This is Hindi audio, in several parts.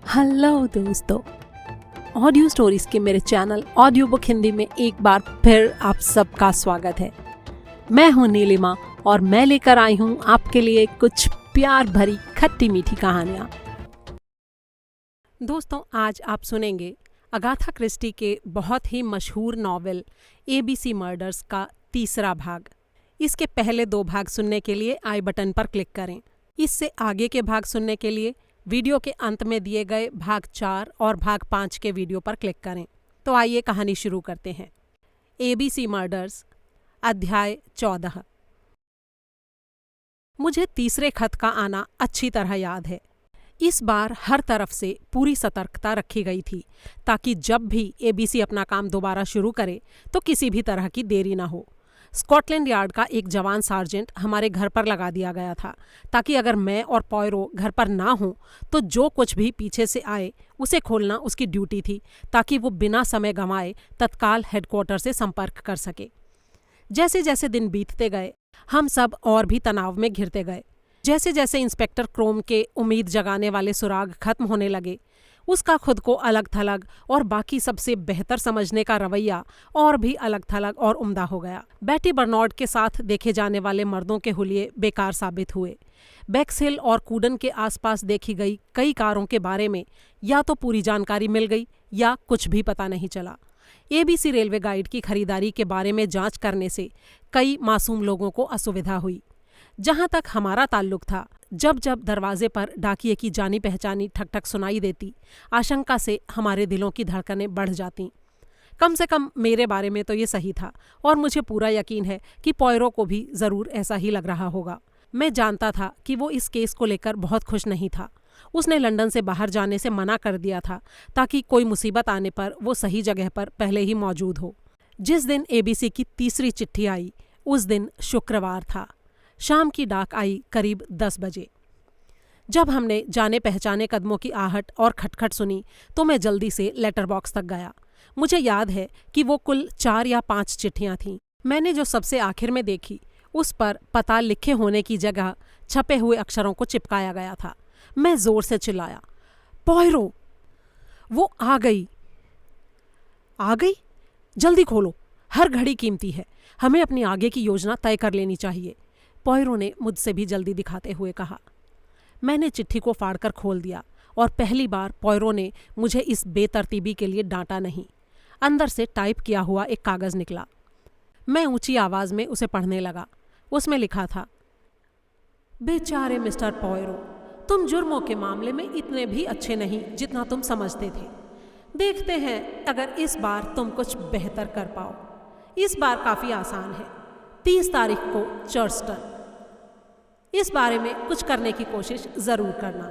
हेलो दोस्तों, ऑडियो स्टोरीज के मेरे चैनल ऑडियो बुक हिंदी में एक बार फिर आप सबका स्वागत है। मैं हूं नीलिमा और मैं लेकर आई हूं आपके लिए कुछ प्यार भरी खट्टी मीठी कहानियां। दोस्तों, आज आप सुनेंगे अगाथा क्रिस्टी के बहुत ही मशहूर नॉवेल ABC मर्डर्स का तीसरा भाग। इसके पहले 2 भाग सुनने के लिए आई बटन पर क्लिक करें। इससे आगे के भाग सुनने के लिए वीडियो के अंत में दिए गए भाग 4 और भाग 5 के वीडियो पर क्लिक करें। तो आइए कहानी शुरू करते हैं। ABC मर्डर्स, अध्याय 14। मुझे तीसरे खत का आना अच्छी तरह याद है। इस बार हर तरफ से पूरी सतर्कता रखी गई थी ताकि जब भी ABC अपना काम दोबारा शुरू करे तो किसी भी तरह की देरी ना हो। स्कॉटलैंड यार्ड का एक जवान सार्जेंट हमारे घर पर लगा दिया गया था ताकि अगर मैं और पॉयरो घर पर ना हों तो जो कुछ भी पीछे से आए उसे खोलना उसकी ड्यूटी थी, ताकि वो बिना समय गंवाए तत्काल हेडक्वार्टर से संपर्क कर सके। जैसे जैसे दिन बीतते गए हम सब और भी तनाव में घिरते गए। जैसे जैसे इंस्पेक्टर क्रोम के उम्मीद जगाने वाले सुराग खत्म होने लगे, उसका खुद को अलग थलग और बाकी सबसे बेहतर समझने का रवैया और भी अलग थलग और उम्दा हो गया। बैटी बर्नॉर्ड के साथ देखे जाने वाले मर्दों के हुलिये बेकार साबित हुए। बेक्सहिल और कूडन के आसपास देखी गई कई कारों के बारे में या तो पूरी जानकारी मिल गई या कुछ भी पता नहीं चला। ABC रेलवे गाइड की खरीदारी के बारे में जांच करने से कई मासूम लोगों को असुविधा हुई। जहां तक हमारा ताल्लुक था, जब जब दरवाजे पर डाकिये की जानी पहचानी ठक ठक सुनाई देती, आशंका से हमारे दिलों की धड़कनें बढ़ जातीं। कम से कम मेरे बारे में तो ये सही था और मुझे पूरा यकीन है कि पॉयरो को भी ज़रूर ऐसा ही लग रहा होगा। मैं जानता था कि वो इस केस को लेकर बहुत खुश नहीं था। उसने लंदन से बाहर जाने से मना कर दिया था ताकि कोई मुसीबत आने पर वो सही जगह पर पहले ही मौजूद हो। जिस दिन ABC की तीसरी चिट्ठी आई उस दिन शुक्रवार था। शाम की डाक आई करीब 10 बजे। जब हमने जाने पहचाने कदमों की आहट और खटखट सुनी तो मैं जल्दी से लेटर बॉक्स तक गया। मुझे याद है कि वो कुल 4 या 5 चिट्ठियां थीं। मैंने जो सबसे आखिर में देखी उस पर पता लिखे होने की जगह छपे हुए अक्षरों को चिपकाया गया था। मैं जोर से चिल्लाया, पॉयरो! वो आ गई। आ गई? जल्दी खोलो, हर घड़ी कीमती है। हमें अपनी आगे की योजना तय कर लेनी चाहिए, पॉयरो ने मुझसे भी जल्दी दिखाते हुए कहा। मैंने चिट्ठी को फाड़कर खोल दिया और पहली बार पॉयरो ने मुझे इस बेतरतीबी के लिए डांटा नहीं। अंदर से टाइप किया हुआ एक कागज़ निकला। मैं ऊंची आवाज़ में उसे पढ़ने लगा। उसमें लिखा था, बेचारे मिस्टर पॉयरो, तुम जुर्मों के मामले में इतने भी अच्छे नहीं जितना तुम समझते थे। देखते हैं अगर इस बार तुम कुछ बेहतर कर पाओ। इस बार काफ़ी आसान है। 30 तारीख को चर्चटन। इस बारे में कुछ करने की कोशिश ज़रूर करना।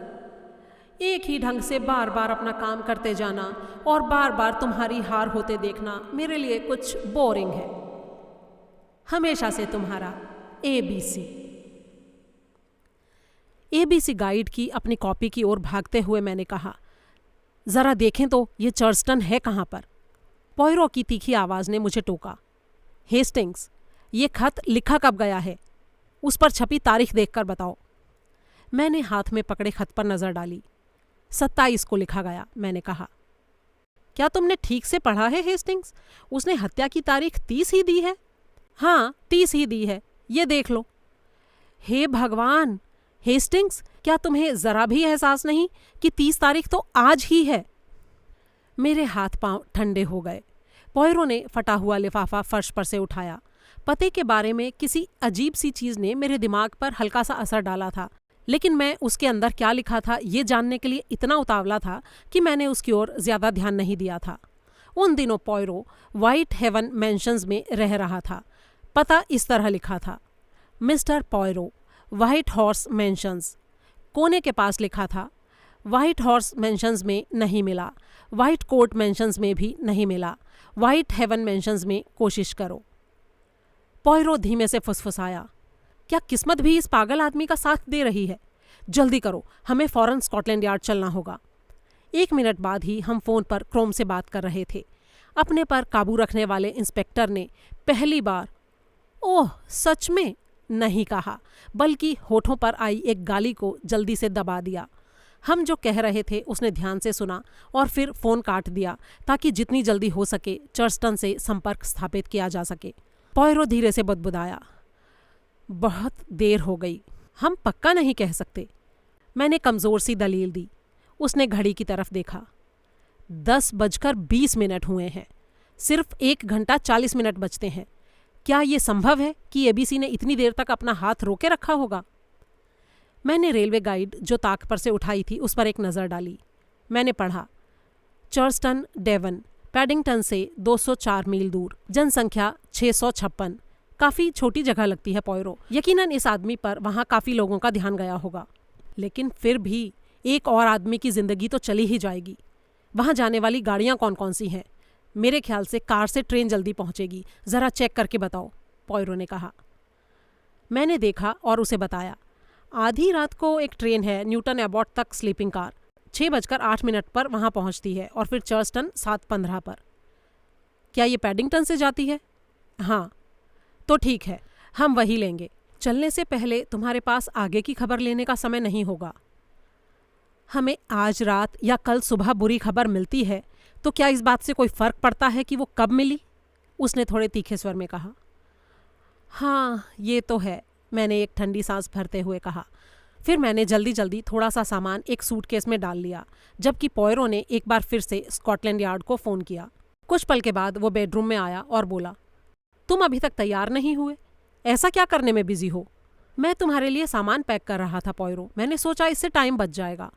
एक ही ढंग से बार बार अपना काम करते जाना और बार बार तुम्हारी हार होते देखना मेरे लिए कुछ बोरिंग है। हमेशा से तुम्हारा ABC गाइड की अपनी कॉपी की ओर भागते हुए मैंने कहा, ज़रा देखें तो ये चर्चटन है कहाँ पर। पॉयरो की तीखी आवाज़ ने मुझे टोका, हेस्टिंग्स, ये खत लिखा कब गया है? उस पर छपी तारीख देखकर बताओ। मैंने हाथ में पकड़े खत पर नज़र डाली। 27 को लिखा गया, मैंने कहा। क्या तुमने ठीक से पढ़ा है हेस्टिंग्स? उसने हत्या की तारीख 30 ही दी है। हाँ, 30 ही दी है, ये देख लो। हे भगवान! हेस्टिंग्स, क्या तुम्हें ज़रा भी एहसास नहीं कि 30 तारीख तो आज ही है? मेरे हाथ पांव ठंडे हो गए। पॉयरो ने फटा हुआ लिफाफा फर्श पर से उठाया। पते के बारे में किसी अजीब सी चीज़ ने मेरे दिमाग पर हल्का सा असर डाला था, लेकिन मैं उसके अंदर क्या लिखा था ये जानने के लिए इतना उतावला था कि मैंने उसकी ओर ज़्यादा ध्यान नहीं दिया था। उन दिनों पॉयरो व्हाइट हेवन मैंशंस में रह रहा था। पता इस तरह लिखा था, मिस्टर पॉयरो, व्हाइट हॉर्स मैंशंस। कोने के पास लिखा था, व्हाइट हॉर्स मैंशंस में नहीं मिला, व्हाइट कोर्ट मैंशंस में भी नहीं मिला, व्हाइट हेवन मैंशंस में कोशिश करो। पॉयरो धीमे से फुसफुसाया, क्या किस्मत भी इस पागल आदमी का साथ दे रही है? जल्दी करो, हमें फौरन स्कॉटलैंड यार्ड चलना होगा। 1 मिनट बाद ही हम फ़ोन पर क्रोम से बात कर रहे थे। अपने पर काबू रखने वाले इंस्पेक्टर ने पहली बार ओह सच में नहीं कहा, बल्कि होठों पर आई एक गाली को जल्दी से दबा दिया। हम जो कह रहे थे उसने ध्यान से सुना और फिर फ़ोन काट दिया ताकि जितनी जल्दी हो सके चर्स्टन से संपर्क स्थापित किया जा सके। पॉयरो धीरे से बुदबुदाया, बहुत देर हो गई, हम पक्का नहीं कह सकते। मैंने कमज़ोर सी दलील दी। उसने घड़ी की तरफ देखा। 10:20 हुए हैं, सिर्फ 1 घंटा 40 मिनट बचते हैं। क्या ये संभव है कि एबीसी ने इतनी देर तक अपना हाथ रोके रखा होगा? मैंने रेलवे गाइड जो ताक पर से उठाई थी उस पर एक नज़र डाली। मैंने पढ़ा, चार्ल्सटन, डेवन, पैडिंगटन से 204 मील दूर, जनसंख्या 656। काफ़ी छोटी जगह लगती है पॉयरो। यकीनन इस आदमी पर वहाँ काफ़ी लोगों का ध्यान गया होगा, लेकिन फिर भी एक और आदमी की ज़िंदगी तो चली ही जाएगी। वहाँ जाने वाली गाड़ियाँ कौन कौन सी हैं? मेरे ख्याल से कार से ट्रेन जल्दी पहुँचेगी, ज़रा चेक करके बताओ, पॉयरो ने कहा। मैंने देखा और उसे बताया, आधी रात को एक ट्रेन है न्यूटन एबॉट तक स्लीपिंग कार, 6:08 पर वहाँ पहुँचती है और फिर चार्ल्सटन 7:15 पर। क्या ये पैडिंगटन से जाती है? हाँ, तो ठीक है, हम वही लेंगे। चलने से पहले तुम्हारे पास आगे की खबर लेने का समय नहीं होगा। हमें आज रात या कल सुबह बुरी खबर मिलती है तो क्या इस बात से कोई फ़र्क पड़ता है कि वो कब मिली? उसने थोड़े तीखे स्वर में कहा। हाँ, ये तो है, मैंने एक ठंडी सांस भरते हुए कहा। फिर मैंने जल्दी जल्दी थोड़ा सा सामान एक सूटकेस में डाल लिया, जबकि पॉयरो ने एक बार फिर से स्कॉटलैंड यार्ड को फ़ोन किया। कुछ पल के बाद वो बेडरूम में आया और बोला, तुम अभी तक तैयार नहीं हुए? ऐसा क्या करने में बिजी हो? मैं तुम्हारे लिए सामान पैक कर रहा था पॉयरो, मैंने सोचा इससे टाइम बच जाएगा।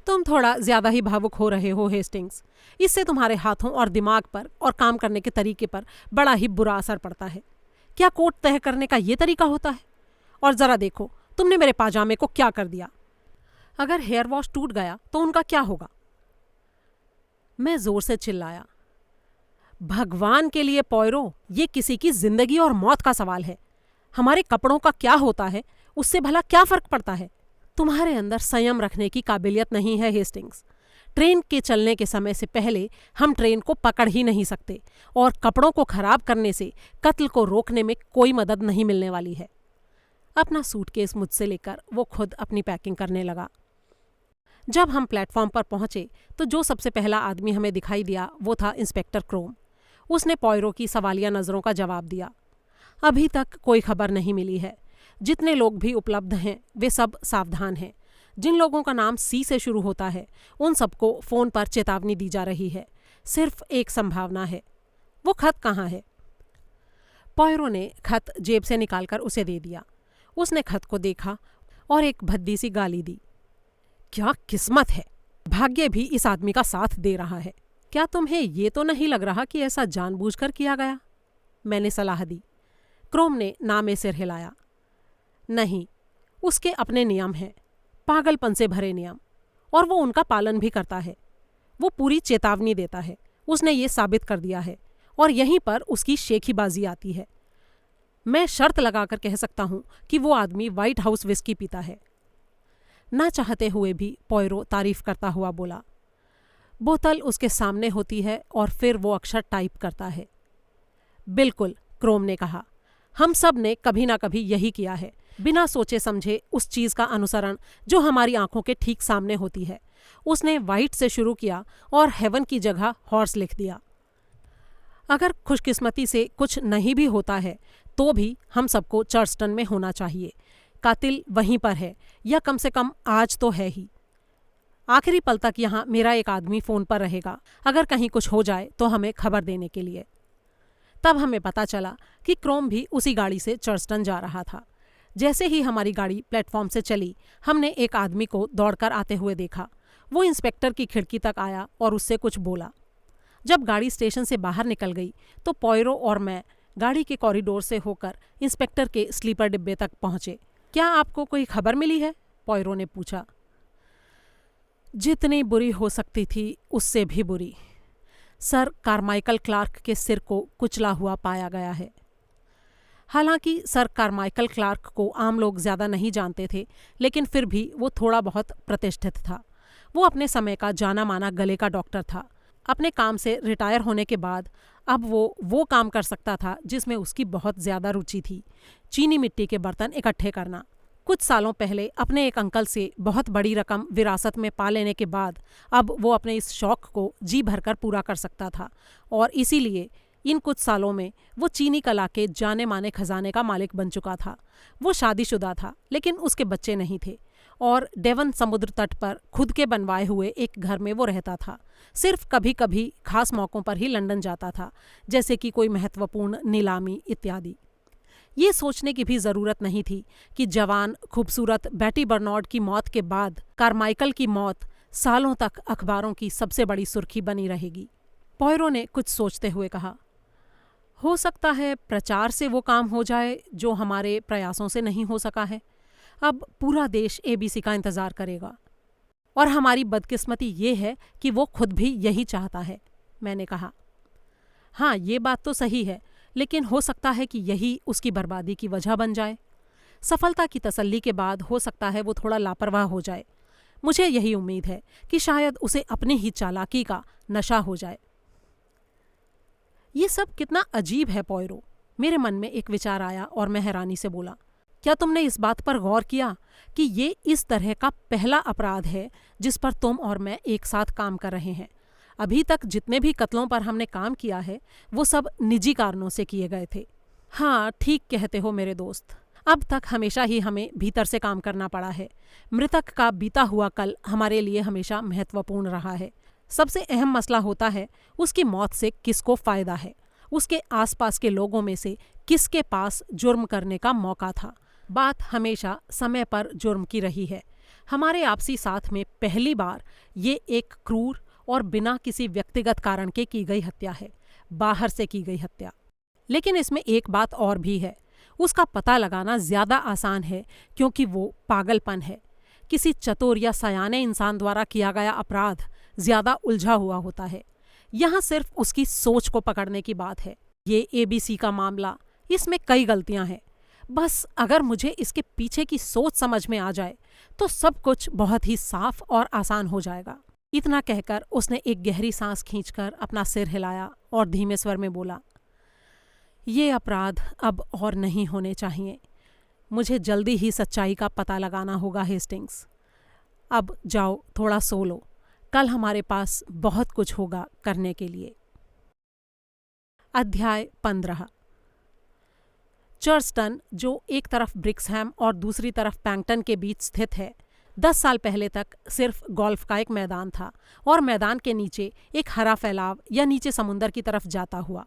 तुम थोड़ा ज़्यादा ही भावुक हो रहे हो हेस्टिंग्स, इससे तुम्हारे हाथों और दिमाग पर और काम करने के तरीके पर बड़ा ही बुरा असर पड़ता है। क्या कोट तह करने का ये तरीका होता है? और ज़रा देखो, तुमने मेरे पाजामे को क्या कर दिया। अगर हेयर वॉश टूट गया तो उनका क्या होगा? मैं ज़ोर से चिल्लाया। भगवान के लिए पॉयरो, ये किसी की जिंदगी और मौत का सवाल है। हमारे कपड़ों का क्या होता है उससे भला क्या फ़र्क पड़ता है? तुम्हारे अंदर संयम रखने की काबिलियत नहीं है हेस्टिंग्स। ट्रेन के चलने के समय से पहले हम ट्रेन को पकड़ ही नहीं सकते, और कपड़ों को खराब करने से कत्ल को रोकने में कोई मदद नहीं मिलने वाली है। अपना सूटकेस मुझसे लेकर वो खुद अपनी पैकिंग करने लगा। जब हम प्लेटफॉर्म पर पहुंचे तो जो सबसे पहला आदमी हमें दिखाई दिया वो था इंस्पेक्टर क्रोम। उसने पॉयरो की सवालिया नज़रों का जवाब दिया। अभी तक कोई खबर नहीं मिली है। जितने लोग भी उपलब्ध हैं वे सब सावधान हैं। जिन लोगों का नाम सी से शुरू होता है उन सबको फ़ोन पर चेतावनी दी जा रही है। सिर्फ एक संभावना है। वो खत कहाँ है? पॉयरो ने खत जेब से निकालकर उसे दे दिया। उसने खत को देखा और एक भद्दी सी गाली दी। क्या किस्मत है, भाग्य भी इस आदमी का साथ दे रहा है। क्या तुम्हें ये तो नहीं लग रहा कि ऐसा जानबूझकर किया गया? मैंने सलाह दी। क्रोम ने ना में सिर हिलाया। नहीं, उसके अपने नियम हैं, पागलपन से भरे नियम, और वो उनका पालन भी करता है। वो पूरी चेतावनी देता है, उसने ये साबित कर दिया है, और यहीं पर उसकी शेखीबाजी आती है। मैं शर्त लगाकर कह सकता हूँ कि वो आदमी व्हाइट हाउस विस्की पीता है। ना चाहते हुए भी पॉयरो तारीफ करता हुआ बोला। बोतल उसके सामने होती है और फिर वो अक्षर टाइप करता है। बिल्कुल, क्रोम ने कहा, हम सब ने कभी ना कभी यही किया है, बिना सोचे समझे उस चीज़ का अनुसरण जो हमारी आंखों के ठीक सामने होती है। उसने वाइट से शुरू किया और हेवन की जगह हॉर्स लिख दिया। अगर खुशकिस्मती से कुछ नहीं भी होता है तो भी हम सबको चार्ल्सटन में होना चाहिए। कातिल वहीं पर है, या कम से कम आज तो है ही। आखिरी पल तक यहाँ मेरा एक आदमी फ़ोन पर रहेगा, अगर कहीं कुछ हो जाए तो हमें खबर देने के लिए। तब हमें पता चला कि क्रोम भी उसी गाड़ी से चार्ल्सटन जा रहा था। जैसे ही हमारी गाड़ी प्लेटफॉर्म से चली, हमने एक आदमी को दौड़कर आते हुए देखा। वो इंस्पेक्टर की खिड़की तक आया और उससे कुछ बोला। जब गाड़ी स्टेशन से बाहर निकल गई तो पॉयरो और मैं गाड़ी के कॉरिडोर से होकर इंस्पेक्टर के स्लीपर डिब्बे तक पहुंचे। क्या आपको कोई खबर मिली है? पॉयरो ने पूछा। जितनी बुरी हो सकती थी उससे भी बुरी। सर कारमाइकल क्लार्क के सिर को कुचला हुआ पाया गया है। हालांकि सर कारमाइकल क्लार्क को आम लोग ज़्यादा नहीं जानते थे, लेकिन फिर भी वो थोड़ा बहुत प्रतिष्ठित था। वो अपने समय का जाना माना गले का डॉक्टर था। अपने काम से रिटायर होने के बाद अब वो काम कर सकता था जिसमें उसकी बहुत ज़्यादा रुचि थी, चीनी मिट्टी के बर्तन इकट्ठे करना। कुछ सालों पहले अपने एक अंकल से बहुत बड़ी रकम विरासत में पा लेने के बाद अब वो अपने इस शौक को जी भरकर पूरा कर सकता था और इसीलिए इन कुछ सालों में वो चीनी कला के जाने माने खजाने का मालिक बन चुका था। वो शादीशुदा था लेकिन उसके बच्चे नहीं थे और डेवन समुद्र तट पर खुद के बनवाए हुए एक घर में वो रहता था। सिर्फ कभी कभी खास मौक़ों पर ही लंदन जाता था, जैसे कि कोई महत्वपूर्ण नीलामी इत्यादि। ये सोचने की भी ज़रूरत नहीं थी कि जवान खूबसूरत बैटी बर्नार्ड की मौत के बाद कारमाइकल की मौत सालों तक अखबारों की सबसे बड़ी सुर्खी बनी रहेगी। पॉयरो ने कुछ सोचते हुए कहा, हो सकता है प्रचार से वो काम हो जाए जो हमारे प्रयासों से नहीं हो सका है। अब पूरा देश एबीसी का इंतज़ार करेगा और हमारी बदकिस्मती ये है कि वो खुद भी यही चाहता है। मैंने कहा, हाँ ये बात तो सही है, लेकिन हो सकता है कि यही उसकी बर्बादी की वजह बन जाए। सफलता की तसल्ली के बाद हो सकता है वो थोड़ा लापरवाह हो जाए। मुझे यही उम्मीद है कि शायद उसे अपनी ही चालाकी का नशा हो जाए। ये सब कितना अजीब है पॉयरो। मेरे मन में एक विचार आया और मैं हैरानी से बोला, क्या तुमने इस बात पर गौर किया कि ये इस तरह का पहला अपराध है जिस पर तुम और मैं एक साथ काम कर रहे हैं? अभी तक जितने भी कत्लों पर हमने काम किया है वो सब निजी कारणों से किए गए थे। हाँ ठीक कहते हो मेरे दोस्त, अब तक हमेशा ही हमें भीतर से काम करना पड़ा है। मृतक का बीता हुआ कल हमारे लिए हमेशा महत्वपूर्ण रहा है। सबसे अहम मसला होता है उसकी मौत से किसको फ़ायदा है, उसके आसपास के लोगों में से किसके पास जुर्म करने का मौका था। बात हमेशा समय पर जुर्म की रही है। हमारे आपसी साथ में पहली बार ये एक क्रूर और बिना किसी व्यक्तिगत कारण के की गई हत्या है, बाहर से की गई हत्या। लेकिन इसमें एक बात और भी है, उसका पता लगाना ज़्यादा आसान है क्योंकि वो पागलपन है। किसी चतुर या सयाने इंसान द्वारा किया गया अपराध ज़्यादा उलझा हुआ होता है। यहाँ सिर्फ उसकी सोच को पकड़ने की बात है। ये एबीसी का मामला, इसमें कई गलतियाँ हैं। बस अगर मुझे इसके पीछे की सोच समझ में आ जाए तो सब कुछ बहुत ही साफ और आसान हो जाएगा। इतना कहकर उसने एक गहरी सांस खींचकर अपना सिर हिलाया और धीमे स्वर में बोला, ये अपराध अब और नहीं होने चाहिए। मुझे जल्दी ही सच्चाई का पता लगाना होगा हेस्टिंग्स। अब जाओ थोड़ा सो लो, कल हमारे पास बहुत कुछ होगा करने के लिए। अध्याय 15। चर्चटन, जो एक तरफ ब्रिक्सहैम और दूसरी तरफ पैंगटन के बीच स्थित है, 10 साल पहले तक सिर्फ गोल्फ का एक मैदान था और मैदान के नीचे एक हरा फैलाव या नीचे समुंदर की तरफ जाता हुआ।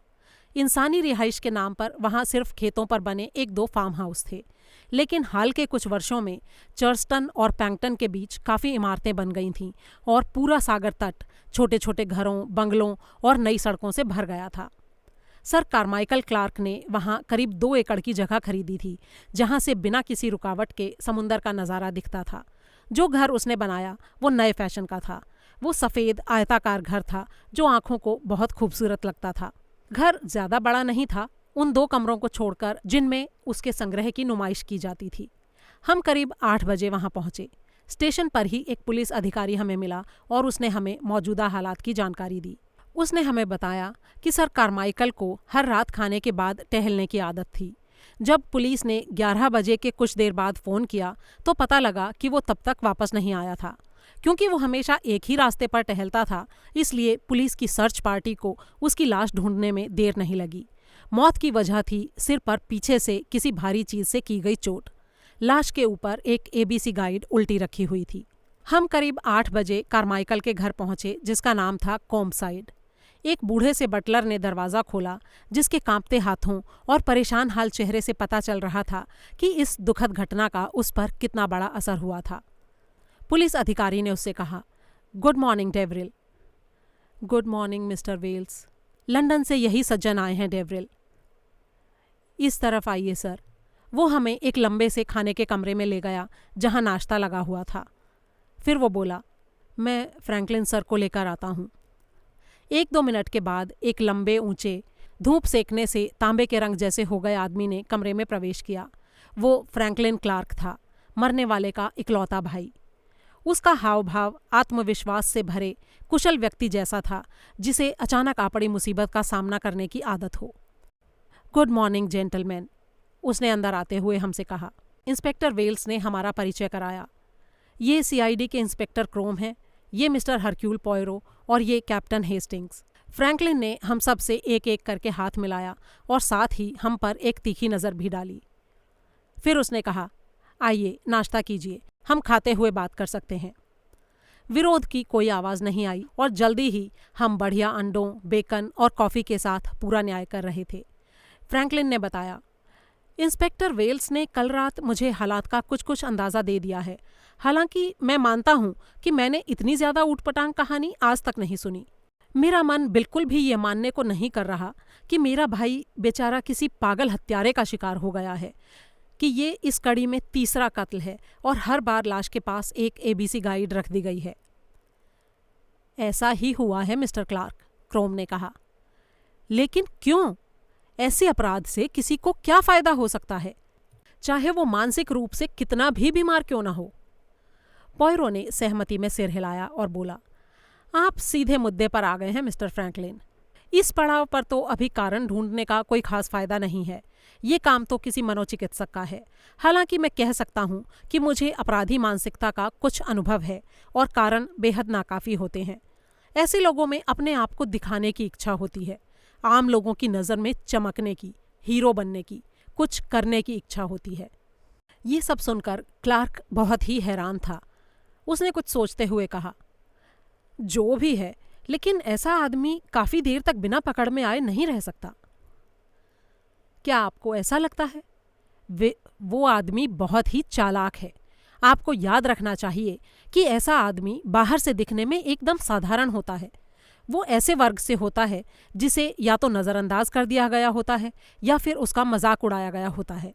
इंसानी रिहाइश के नाम पर वहाँ सिर्फ खेतों पर बने 1-2 फार्म हाउस थे, लेकिन हाल के कुछ वर्षों में चर्चटन और पैंगटन के बीच काफ़ी इमारतें बन गई थीं और पूरा सागर तट छोटे छोटे घरों, बंगलों और नई सड़कों से भर गया था। सर कारमाइकल क्लार्क ने वहाँ करीब 2 एकड़ की जगह खरीदी थी, जहाँ से बिना किसी रुकावट के समुंदर का नज़ारा दिखता था। जो घर उसने बनाया वो नए फैशन का था। वो सफ़ेद आयताकार घर था जो आँखों को बहुत खूबसूरत लगता था। घर ज़्यादा बड़ा नहीं था, उन 2 कमरों को छोड़कर जिनमें उसके संग्रह की नुमाइश की जाती थी। हम करीब 8 बजे वहाँ पहुँचे। स्टेशन पर ही एक पुलिस अधिकारी हमें मिला और उसने हमें मौजूदा हालात की जानकारी दी। उसने हमें बताया कि सर कारमाइकल को हर रात खाने के बाद टहलने की आदत थी। जब पुलिस ने 11 बजे के कुछ देर बाद फ़ोन किया तो पता लगा कि वो तब तक वापस नहीं आया था। क्योंकि वो हमेशा एक ही रास्ते पर टहलता था, इसलिए पुलिस की सर्च पार्टी को उसकी लाश ढूंढने में देर नहीं लगी। मौत की वजह थी सिर पर पीछे से किसी भारी चीज़ से की गई चोट। लाश के ऊपर एक एबीसी गाइड उल्टी रखी हुई थी। हम करीब 8 बजे कारमाइकल के घर पहुंचे, जिसका नाम था कोम्बसाइड। एक बूढ़े से बटलर ने दरवाज़ा खोला, जिसके कांपते हाथों और परेशान हाल चेहरे से पता चल रहा था कि इस दुखद घटना का उस पर कितना बड़ा असर हुआ था। पुलिस अधिकारी ने उससे कहा, good morning Deveril. Good morning mister Wells. London से यही सज्जन आए हैं डेवरिल। इस तरफ आइए सर। वो हमें एक लंबे से खाने के कमरे में ले गया जहां नाश्ता लगा हुआ था। फिर वो बोला, मैं फ्रैंकलिन सर को लेकर आता हूँ। 1-2 मिनट के बाद एक लंबे ऊंचे धूप सेकने से तांबे के रंग जैसे हो गए आदमी ने कमरे में प्रवेश किया। वो फ्रैंकलिन क्लार्क था, मरने वाले का इकलौता भाई। उसका हाव भाव आत्मविश्वास से भरे कुशल व्यक्ति जैसा था, जिसे अचानक आ पड़ी मुसीबत का सामना करने की आदत हो। गुड मॉर्निंग जेंटलमैन, उसने अंदर आते हुए हमसे कहा। इंस्पेक्टर वेल्स ने हमारा परिचय कराया। ये सीआईडी के इंस्पेक्टर क्रोम हैं, ये मिस्टर हरक्यूल पॉयरो और ये कैप्टन हेस्टिंग्स। फ्रैंकलिन ने हम सब से एक एक करके हाथ मिलाया और साथ ही हम पर एक तीखी नज़र भी डाली। फिर उसने कहा, आइए नाश्ता कीजिए, हम खाते हुए बात कर सकते हैं। विरोध की कोई आवाज़ नहीं आई और जल्दी ही हम बढ़िया अंडों, बेकन और कॉफ़ी के साथ पूरा न्याय कर रहे थे। फ्रैंकलिन ने बताया, इंस्पेक्टर वेल्स ने कल रात मुझे हालात का कुछ कुछ अंदाज़ा दे दिया है। हालांकि मैं मानता हूँ कि मैंने इतनी ज़्यादा ऊटपटांग कहानी आज तक नहीं सुनी। मेरा मन बिल्कुल भी ये मानने को नहीं कर रहा कि मेरा भाई बेचारा किसी पागल हत्यारे का शिकार हो गया है, कि ये इस कड़ी में तीसरा कत्ल है और हर बार लाश के पास एक ABC गाइड रख दी गई है। ऐसा ही हुआ है मिस्टर क्लार्क, क्रोम ने कहा। लेकिन क्यों? ऐसे अपराध से किसी को क्या फायदा हो सकता है, चाहे वो मानसिक रूप से कितना भी बीमार क्यों ना हो। पॉयरो ने सहमति में सिर हिलाया और बोला, आप सीधे मुद्दे पर आ गए हैं मिस्टर फ्रैंकलिन। इस पड़ाव पर तो अभी कारण ढूंढने का कोई खास फायदा नहीं है। ये काम तो किसी मनोचिकित्सक का है। हालांकि मैं कह सकता हूँ कि मुझे अपराधी मानसिकता का कुछ अनुभव है और कारण बेहद नाकाफी होते हैं। ऐसे लोगों में अपने आप को दिखाने की इच्छा होती है, आम लोगों की नज़र में चमकने की, हीरो बनने की, कुछ करने की इच्छा होती है। ये सब सुनकर क्लार्क बहुत ही हैरान था। उसने कुछ सोचते हुए कहा, जो भी है, लेकिन ऐसा आदमी काफ़ी देर तक बिना पकड़ में आए नहीं रह सकता। क्या आपको ऐसा लगता है? वो आदमी बहुत ही चालाक है। आपको याद रखना चाहिए कि ऐसा आदमी बाहर से दिखने में एकदम साधारण होता है। वो ऐसे वर्ग से होता है जिसे या तो नज़रअंदाज कर दिया गया होता है या फिर उसका मजाक उड़ाया गया होता है।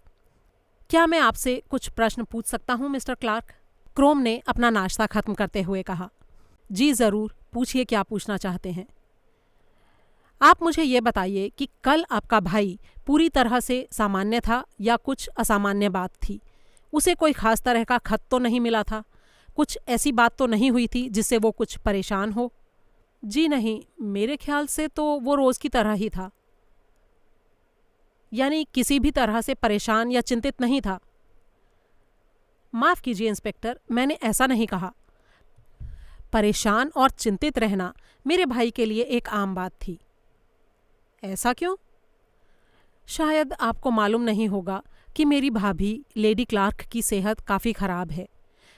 क्या मैं आपसे कुछ प्रश्न पूछ सकता हूँ मिस्टर क्लार्क? क्रोम ने अपना नाश्ता खत्म करते हुए कहा। जी ज़रूर, पूछिए क्या पूछना चाहते हैं। आप मुझे ये बताइए कि कल आपका भाई पूरी तरह से सामान्य था या कुछ असामान्य बात थी? उसे कोई खास तरह का खत तो नहीं मिला था? कुछ ऐसी बात तो नहीं हुई थी जिससे वो कुछ परेशान हो? जी नहीं, मेरे ख्याल से तो वो रोज़ की तरह ही था। यानी किसी भी तरह से परेशान या चिंतित नहीं था? माफ़ कीजिए इंस्पेक्टर, मैंने ऐसा नहीं कहा। परेशान और चिंतित रहना मेरे भाई के लिए एक आम बात थी। ऐसा क्यों? शायद आपको मालूम नहीं होगा कि मेरी भाभी लेडी क्लार्क की सेहत काफ़ी ख़राब है।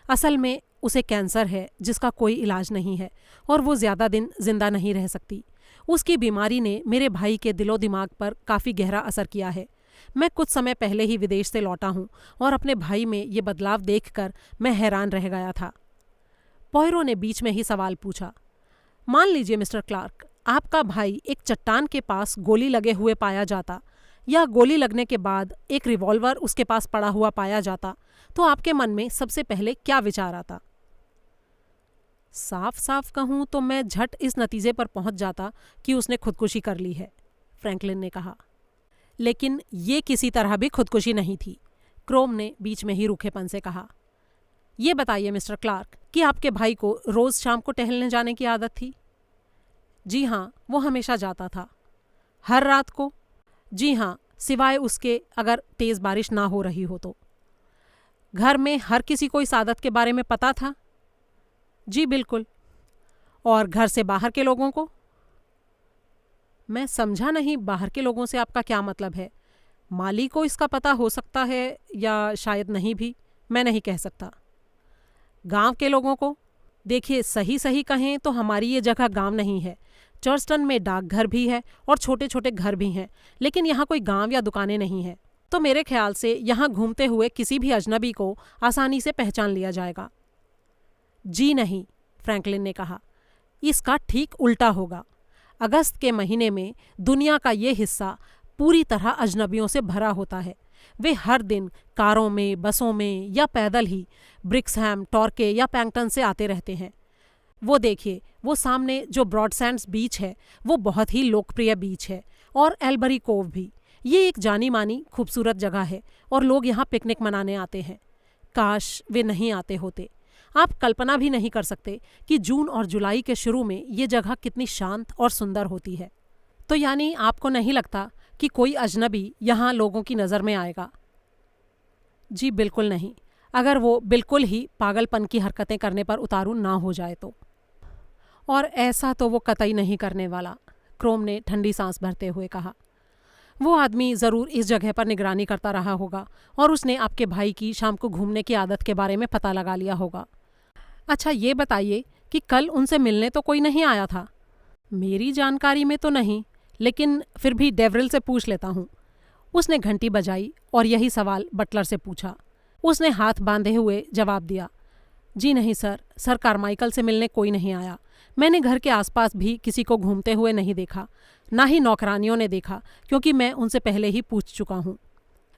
असल में उसे कैंसर है जिसका कोई इलाज नहीं है और वो ज़्यादा दिन जिंदा नहीं रह सकती। उसकी बीमारी ने मेरे भाई के दिलो दिमाग पर काफ़ी गहरा असर किया है। मैं कुछ समय पहले ही विदेश से लौटा हूँ और अपने भाई में ये बदलाव देखकर मैं हैरान रह गया था। पॉयरो ने बीच में ही सवाल पूछा, मान लीजिए मिस्टर क्लार्क, आपका भाई एक चट्टान के पास गोली लगे हुए पाया जाता या गोली लगने के बाद एक रिवॉल्वर उसके पास पड़ा हुआ पाया जाता, तो आपके मन में सबसे पहले क्या विचार आता? साफ साफ कहूँ तो मैं झट इस नतीजे पर पहुँच जाता कि उसने खुदकुशी कर ली है, फ्रैंकलिन ने कहा। लेकिन ये किसी तरह भी खुदकुशी नहीं थी, क्रोम ने बीच में ही रूखेपन से कहा। ये बताइए मिस्टर क्लार्क कि आपके भाई को रोज़ शाम को टहलने जाने की आदत थी? जी हाँ, वो हमेशा जाता था। हर रात को? जी हाँ, सिवाय उसके अगर तेज़ बारिश ना हो रही हो तो। घर में हर किसी को इस आदत के बारे में पता था? जी बिल्कुल। और घर से बाहर के लोगों को? मैं समझा नहीं, बाहर के लोगों से आपका क्या मतलब है? माली को इसका पता हो सकता है या शायद नहीं भी, मैं नहीं कह सकता। गांव के लोगों को? देखिए, सही सही कहें तो हमारी ये जगह गांव नहीं है। चर्चटन में डाकघर भी है और छोटे छोटे घर भी हैं, लेकिन यहाँ कोई गांव या दुकानें नहीं हैं। तो मेरे ख्याल से यहाँ घूमते हुए किसी भी अजनबी को आसानी से पहचान लिया जाएगा। जी नहीं, फ्रैंकलिन ने कहा, इसका ठीक उल्टा होगा। अगस्त के महीने में दुनिया का ये हिस्सा पूरी तरह अजनबियों से भरा होता है। वे हर दिन कारों में, बसों में या पैदल ही ब्रिक्सहैम, टॉर्के या पैंगटन से आते रहते हैं। वो देखिए, वो सामने जो ब्रॉडसैंड्स बीच है वो बहुत ही लोकप्रिय बीच है, और एल्बरी कोव भी। ये एक जानी मानी खूबसूरत जगह है और लोग यहाँ पिकनिक मनाने आते हैं। काश वे नहीं आते होते। आप कल्पना भी नहीं कर सकते कि जून और जुलाई के शुरू में ये जगह कितनी शांत और सुंदर होती है। तो यानी आपको नहीं लगता कि कोई अजनबी यहाँ लोगों की नज़र में आएगा? जी बिल्कुल नहीं, अगर वो बिल्कुल ही पागलपन की हरकतें करने पर उतारू ना हो जाए तो। और ऐसा तो वो कतई नहीं करने वाला, क्रोम ने ठंडी सांस भरते हुए कहा। वो आदमी ज़रूर इस जगह पर निगरानी करता रहा होगा और उसने आपके भाई की शाम को घूमने की आदत के बारे में पता लगा लिया होगा। अच्छा ये बताइए कि कल उनसे मिलने तो कोई नहीं आया था? मेरी जानकारी में तो नहीं, लेकिन फिर भी डेवरिल से पूछ लेता हूँ। उसने घंटी बजाई और यही सवाल बटलर से पूछा। उसने हाथ बांधे हुए जवाब दिया, जी नहीं सर कारमाइकल से मिलने कोई नहीं आया। मैंने घर के आसपास भी किसी को घूमते हुए नहीं देखा, ना ही नौकरानियों ने देखा, क्योंकि मैं उनसे पहले ही पूछ चुका हूँ।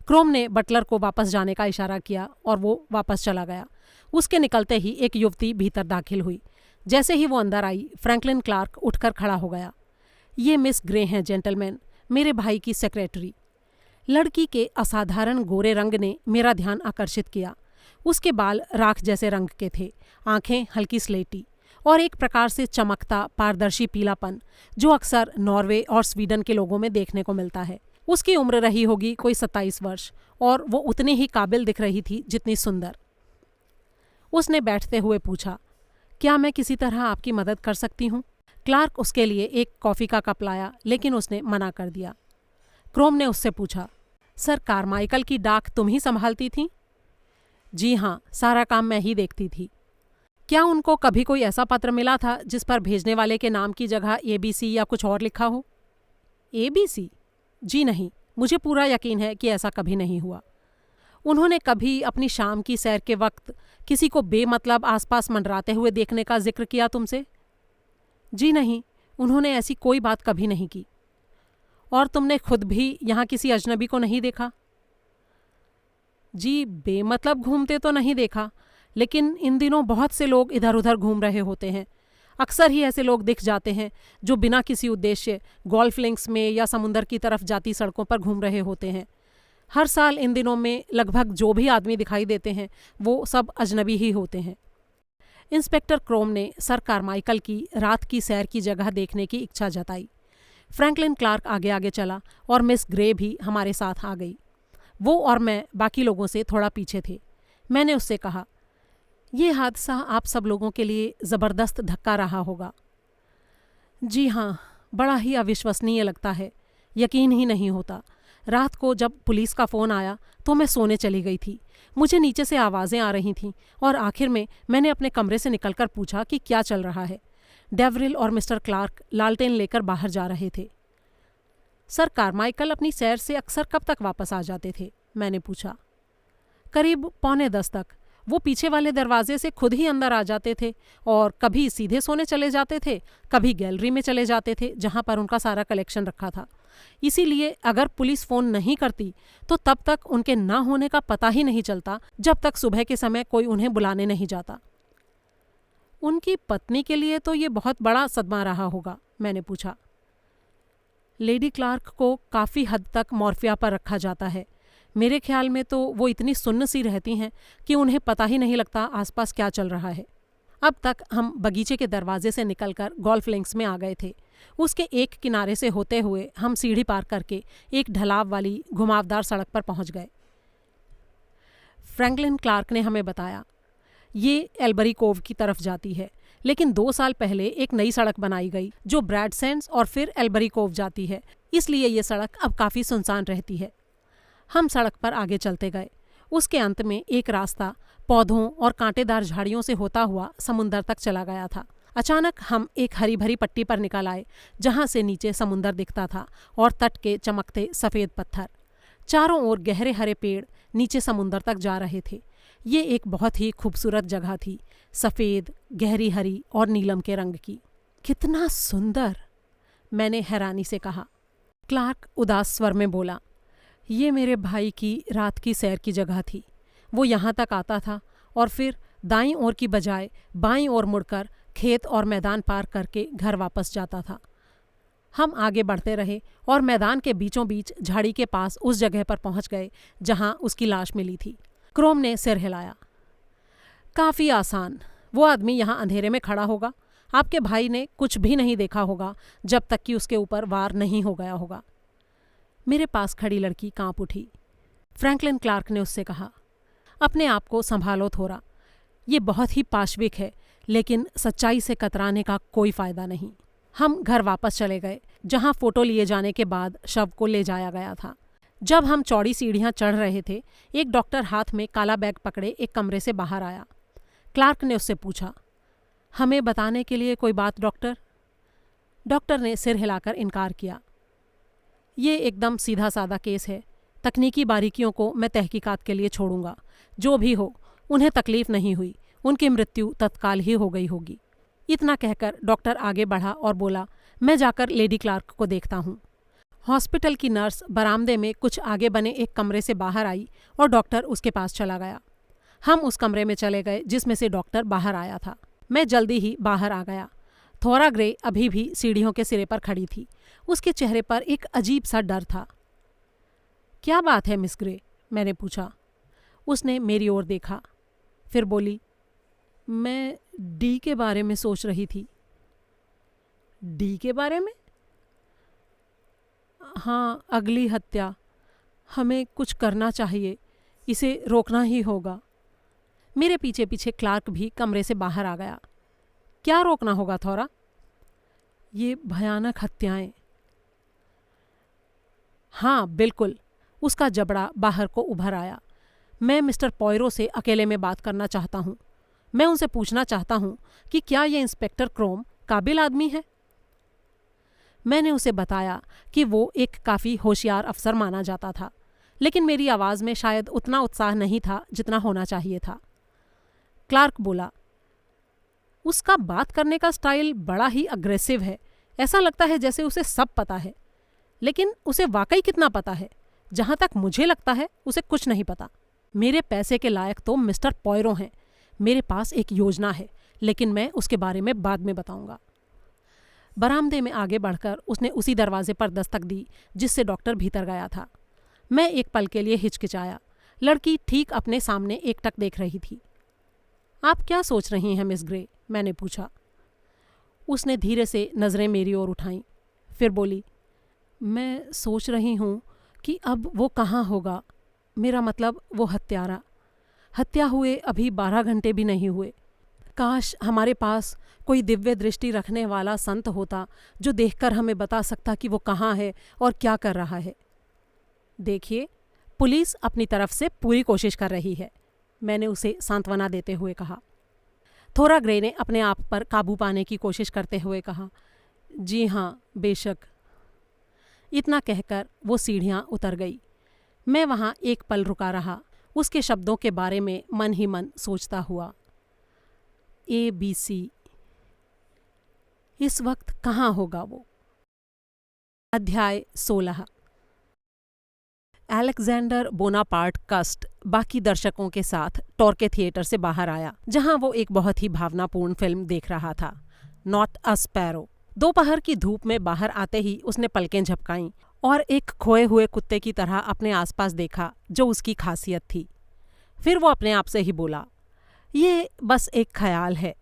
क्रोम ने बटलर को वापस जाने का इशारा किया और वो वापस चला गया। उसके निकलते ही एक युवती भीतर दाखिल हुई। जैसे ही वो अंदर आई, फ्रैंकलिन क्लार्क उठकर खड़ा हो गया। ये मिस ग्रे हैं जेंटलमैन, मेरे भाई की सेक्रेटरी। लड़की के असाधारण गोरे रंग ने मेरा ध्यान आकर्षित किया। उसके बाल राख जैसे रंग के थे, आंखें हल्की स्लेटी और एक प्रकार से चमकता पारदर्शी पीलापन जो अक्सर नॉर्वे और स्वीडन के लोगों में देखने को मिलता है। उसकी उम्र रही होगी कोई 27 वर्ष और वो उतनी ही काबिल दिख रही थी जितनी सुंदर। उसने बैठते हुए पूछा, क्या मैं किसी तरह आपकी मदद कर सकती हूँ? क्लार्क उसके लिए एक कॉफ़ी का कप लाया, लेकिन उसने मना कर दिया। क्रोम ने उससे पूछा, सर कारमाइकल की डाक तुम ही संभालती थी? जी हाँ, सारा काम मैं ही देखती थी। क्या उनको कभी कोई ऐसा पत्र मिला था जिस पर भेजने वाले के नाम की जगह ABC या कुछ और लिखा हो? ABC? जी नहीं, मुझे पूरा यकीन है कि ऐसा कभी नहीं हुआ। उन्होंने कभी अपनी शाम की सैर के वक्त किसी को बेमतलब आसपास मंडराते हुए देखने का जिक्र किया तुमसे? जी नहीं, उन्होंने ऐसी कोई बात कभी नहीं की। और तुमने खुद भी यहाँ किसी अजनबी को नहीं देखा? जी बेमतलब घूमते तो नहीं देखा, लेकिन इन दिनों बहुत से लोग इधर उधर घूम रहे होते हैं। अक्सर ही ऐसे लोग दिख जाते हैं जो बिना किसी उद्देश्य गोल्फ लिंक्स में या समुंदर की तरफ जाती सड़कों पर घूम रहे होते हैं। हर साल इन दिनों में लगभग जो भी आदमी दिखाई देते हैं वो सब अजनबी ही होते हैं। इंस्पेक्टर क्रोम ने सर कारमाइकल की रात की सैर की जगह देखने की इच्छा जताई। फ्रैंकलिन क्लार्क आगे आगे चला और मिस ग्रे भी हमारे साथ आ गई। वो और मैं बाकी लोगों से थोड़ा पीछे थे। मैंने उससे कहा, ये हादसा आप सब लोगों के लिए ज़बरदस्त धक्का रहा होगा। जी हाँ, बड़ा ही अविश्वसनीय लगता है, यकीन ही नहीं होता। रात को जब पुलिस का फ़ोन आया तो मैं सोने चली गई थी। मुझे नीचे से आवाज़ें आ रही थीं और आखिर में मैंने अपने कमरे से निकलकर पूछा कि क्या चल रहा है। डेवरिल और मिस्टर क्लार्क लालटेन लेकर बाहर जा रहे थे। सर कारमाइकल अपनी सैर से अक्सर कब तक वापस आ जाते थे? मैंने पूछा। करीब 9:45 तक। वो पीछे वाले दरवाजे से खुद ही अंदर आ जाते थे और कभी सीधे सोने चले जाते थे, कभी गैलरी में चले जाते थे जहाँ पर उनका सारा कलेक्शन रखा था। इसीलिए अगर पुलिस फ़ोन नहीं करती तो तब तक उनके ना होने का पता ही नहीं चलता, जब तक सुबह के समय कोई उन्हें बुलाने नहीं जाता। उनकी पत्नी के लिए तो ये बहुत बड़ा सदमा रहा होगा, मैंने पूछा। लेडी क्लार्क को काफ़ी हद तक मॉर्फिया पर रखा जाता है। मेरे ख्याल में तो वो इतनी सुन्न सी रहती हैं कि उन्हें पता ही नहीं लगता आसपास क्या चल रहा है। अब तक हम बगीचे के दरवाजे से निकलकर गोल्फ लिंक्स में आ गए थे। उसके एक किनारे से होते हुए हम सीढ़ी पार करके एक ढलाव वाली घुमावदार सड़क पर पहुंच गए। फ्रैंकलिन क्लार्क ने हमें बताया, ये एल्बरी कोव की तरफ जाती है, लेकिन 2 साल पहले एक नई सड़क बनाई गई जो ब्रैडसेंड्स और फिर एल्बरी कोव जाती है, इसलिए ये सड़क अब काफ़ी सुनसान रहती है। हम सड़क पर आगे चलते गए। उसके अंत में एक रास्ता पौधों और कांटेदार झाड़ियों से होता हुआ समुंदर तक चला गया था। अचानक हम एक हरी भरी पट्टी पर निकल आए जहाँ से नीचे समुंदर दिखता था और तट के चमकते सफ़ेद पत्थर। चारों ओर गहरे हरे पेड़ नीचे समुंदर तक जा रहे थे। ये एक बहुत ही खूबसूरत जगह थी, सफ़ेद, गहरी हरी और नीलम के रंग की। कितना सुंदर, मैंने हैरानी से कहा। क्लार्क उदास स्वर में बोला, ये मेरे भाई की रात की सैर की जगह थी। वो यहाँ तक आता था और फिर दाईं ओर की बजाय बाईं ओर मुड़कर खेत और मैदान पार करके घर वापस जाता था। हम आगे बढ़ते रहे और मैदान के बीचों बीच झाड़ी के पास उस जगह पर पहुँच गए जहाँ उसकी लाश मिली थी। क्रोम ने सिर हिलाया। काफ़ी आसान। वो आदमी यहाँ अंधेरे में खड़ा होगा, आपके भाई ने कुछ भी नहीं देखा होगा जब तक कि उसके ऊपर वार नहीं हो गया होगा। मेरे पास खड़ी लड़की कांप उठी। फ्रैंकलिन क्लार्क ने उससे कहा, अपने आप को संभालो थोड़ा, ये बहुत ही पाशविक है, लेकिन सच्चाई से कतराने का कोई फ़ायदा नहीं। हम घर वापस चले गए, जहाँ फ़ोटो लिए जाने के बाद शव को ले जाया गया था। जब हम चौड़ी सीढ़ियाँ चढ़ रहे थे, एक डॉक्टर हाथ में काला बैग पकड़े एक कमरे से बाहर आया। क्लार्क ने उससे पूछा, हमें बताने के लिए कोई बात डॉक्टर? डॉक्टर ने सिर हिलाकर इनकार किया। ये एकदम सीधा साधा केस है, तकनीकी बारीकियों को मैं तहकीकात के लिए छोड़ूंगा। जो भी हो, उन्हें तकलीफ नहीं हुई, उनकी मृत्यु तत्काल ही हो गई होगी। इतना कहकर डॉक्टर आगे बढ़ा और बोला, मैं जाकर लेडी क्लार्क को देखता हूँ। हॉस्पिटल की नर्स बरामदे में कुछ आगे बने एक कमरे से बाहर आई और डॉक्टर उसके पास चला गया। हम उस कमरे में चले गए जिसमें से डॉक्टर बाहर आया था। मैं जल्दी ही बाहर आ गया। थोरा ग्रे अभी भी सीढ़ियों के सिरे पर खड़ी थी। उसके चेहरे पर एक अजीब सा डर था। क्या बात है मिस ग्रे? मैंने पूछा। उसने मेरी ओर देखा, फिर बोली, मैं डी के बारे में सोच रही थी। डी के बारे में? हाँ, अगली हत्या। हमें कुछ करना चाहिए, इसे रोकना ही होगा। मेरे पीछे पीछे क्लार्क भी कमरे से बाहर आ गया। क्या रोकना होगा थोरा? ये भयानक हत्याएं। हाँ बिल्कुल, उसका जबड़ा बाहर को उभर आया। मैं मिस्टर पॉयरो से अकेले में बात करना चाहता हूँ। मैं उनसे पूछना चाहता हूँ कि क्या ये इंस्पेक्टर क्रोम काबिल आदमी है। मैंने उसे बताया कि वो एक काफ़ी होशियार अफसर माना जाता था, लेकिन मेरी आवाज़ में शायद उतना उत्साह नहीं था जितना होना चाहिए था। क्लार्क बोला, उसका बात करने का स्टाइल बड़ा ही अग्रेसिव है। ऐसा लगता है जैसे उसे सब पता है, लेकिन उसे वाकई कितना पता है? जहाँ तक मुझे लगता है उसे कुछ नहीं पता। मेरे पैसे के लायक तो मिस्टर पॉयरो हैं। मेरे पास एक योजना है, लेकिन मैं उसके बारे में बाद में बताऊंगा। बरामदे में आगे बढ़कर उसने उसी दरवाजे पर दस्तक दी जिससे डॉक्टर भीतर गया था। मैं एक पल के लिए हिचकिचाया। लड़की ठीक अपने सामने एकटक देख रही थी। आप क्या सोच रही हैं मिस ग्रे? मैंने पूछा। उसने धीरे से नज़रें मेरी ओर उठाईं, फिर बोली, मैं सोच रही हूँ कि अब वो कहाँ होगा। मेरा मतलब वो हत्यारा। हत्या हुए अभी 12 घंटे भी नहीं हुए। काश हमारे पास कोई दिव्य दृष्टि रखने वाला संत होता जो देखकर हमें बता सकता कि वो कहाँ है और क्या कर रहा है। देखिए, पुलिस अपनी तरफ से पूरी कोशिश कर रही है, मैंने उसे सांत्वना देते हुए कहा। थोरा ग्रे ने अपने आप पर काबू पाने की कोशिश करते हुए कहा, जी हाँ, बेशक। इतना कहकर वो सीढ़ियाँ उतर गई। मैं वहाँ एक पल रुका रहा, उसके शब्दों के बारे में मन ही मन सोचता हुआ। ABC, इस वक्त कहाँ होगा वो? अध्याय 16। अलेक्जेंडर बोनापार्ट कस्ट बाकी दर्शकों के साथ टॉर्के थिएटर से बाहर आया, जहां वो एक बहुत ही भावनापूर्ण फिल्म देख रहा था, नॉट अ स्पैरो। दोपहर की धूप में बाहर आते ही उसने पलकें झपकाईं और एक खोए हुए कुत्ते की तरह अपने आसपास देखा, जो उसकी खासियत थी। फिर वो अपने आप से ही बोला, ये बस एक ख्याल है।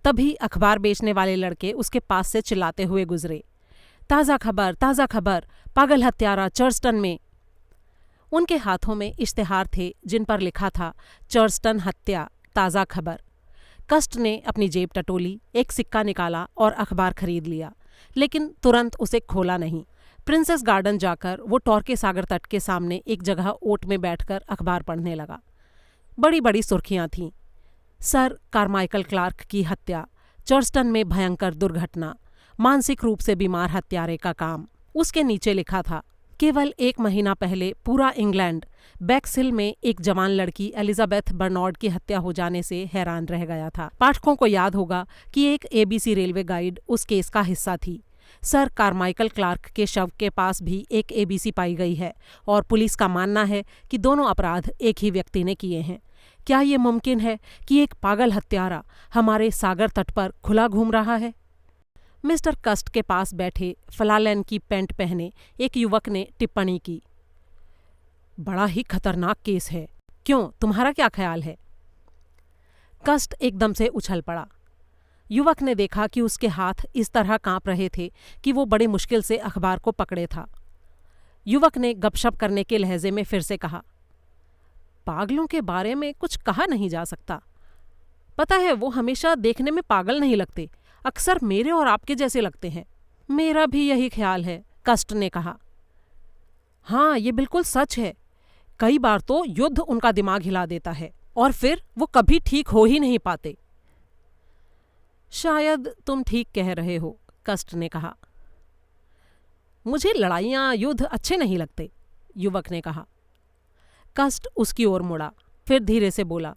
तभी अखबार बेचने वाले लड़के उसके पास से चिल्लाते हुए गुजरे, ताज़ा खबर, ताज़ा खबर, पागल हत्यारा चर्चटन में। उनके हाथों में इश्तिहार थे जिन पर लिखा था, चर्चटन हत्या, ताज़ा खबर। कस्ट ने अपनी जेब टटोली, एक सिक्का निकाला और अखबार खरीद लिया, लेकिन तुरंत उसे खोला नहीं। प्रिंसेस गार्डन जाकर वो टॉर्के सागर तट के सामने एक जगह ओट में बैठकर अखबार पढ़ने लगा। बड़ी बड़ी सुर्खियां थीं। सर कारमाइकल क्लार्क की हत्या, चर्चटन में भयंकर दुर्घटना, मानसिक रूप से बीमार हत्यारे का काम। उसके नीचे लिखा था, केवल 1 महीना पहले पूरा इंग्लैंड बैक्सहिल में एक जवान लड़की एलिजाबेथ बर्नॉर्ड की हत्या हो जाने से हैरान रह गया था। पाठकों को याद होगा कि एक ABC रेलवे गाइड उस केस का हिस्सा थी। सर कारमाइकल क्लार्क के शव के पास भी एक ABC पाई गई है और पुलिस का मानना है कि दोनों अपराध एक ही व्यक्ति ने किए हैं। क्या ये मुमकिन है कि एक पागल हत्यारा हमारे सागर तट पर खुला घूम रहा है? मिस्टर कस्ट के पास बैठे फ्लालेन की पैंट पहने एक युवक ने टिप्पणी की, बड़ा ही खतरनाक केस है। क्यों, तुम्हारा क्या ख्याल है? कस्ट एकदम से उछल पड़ा। युवक ने देखा कि उसके हाथ इस तरह कांप रहे थे कि वो बड़ी मुश्किल से अखबार को पकड़े था। युवक ने गपशप करने के लहजे में फिर से कहा, पागलों के बारे में कुछ कहा नहीं जा सकता। पता है, वो हमेशा देखने में पागल नहीं लगते, अक्सर मेरे और आपके जैसे लगते हैं। मेरा भी यही ख्याल है, कस्ट ने कहा। हाँ, ये बिल्कुल सच है। कई बार तो युद्ध उनका दिमाग हिला देता है और फिर वो कभी ठीक हो ही नहीं पाते। शायद तुम ठीक कह रहे हो, कस्ट ने कहा। मुझे लड़ाइयाँ युद्ध अच्छे नहीं लगते, युवक ने कहा। कस्ट उसकी ओर मुड़ा, फिर धीरे से बोला,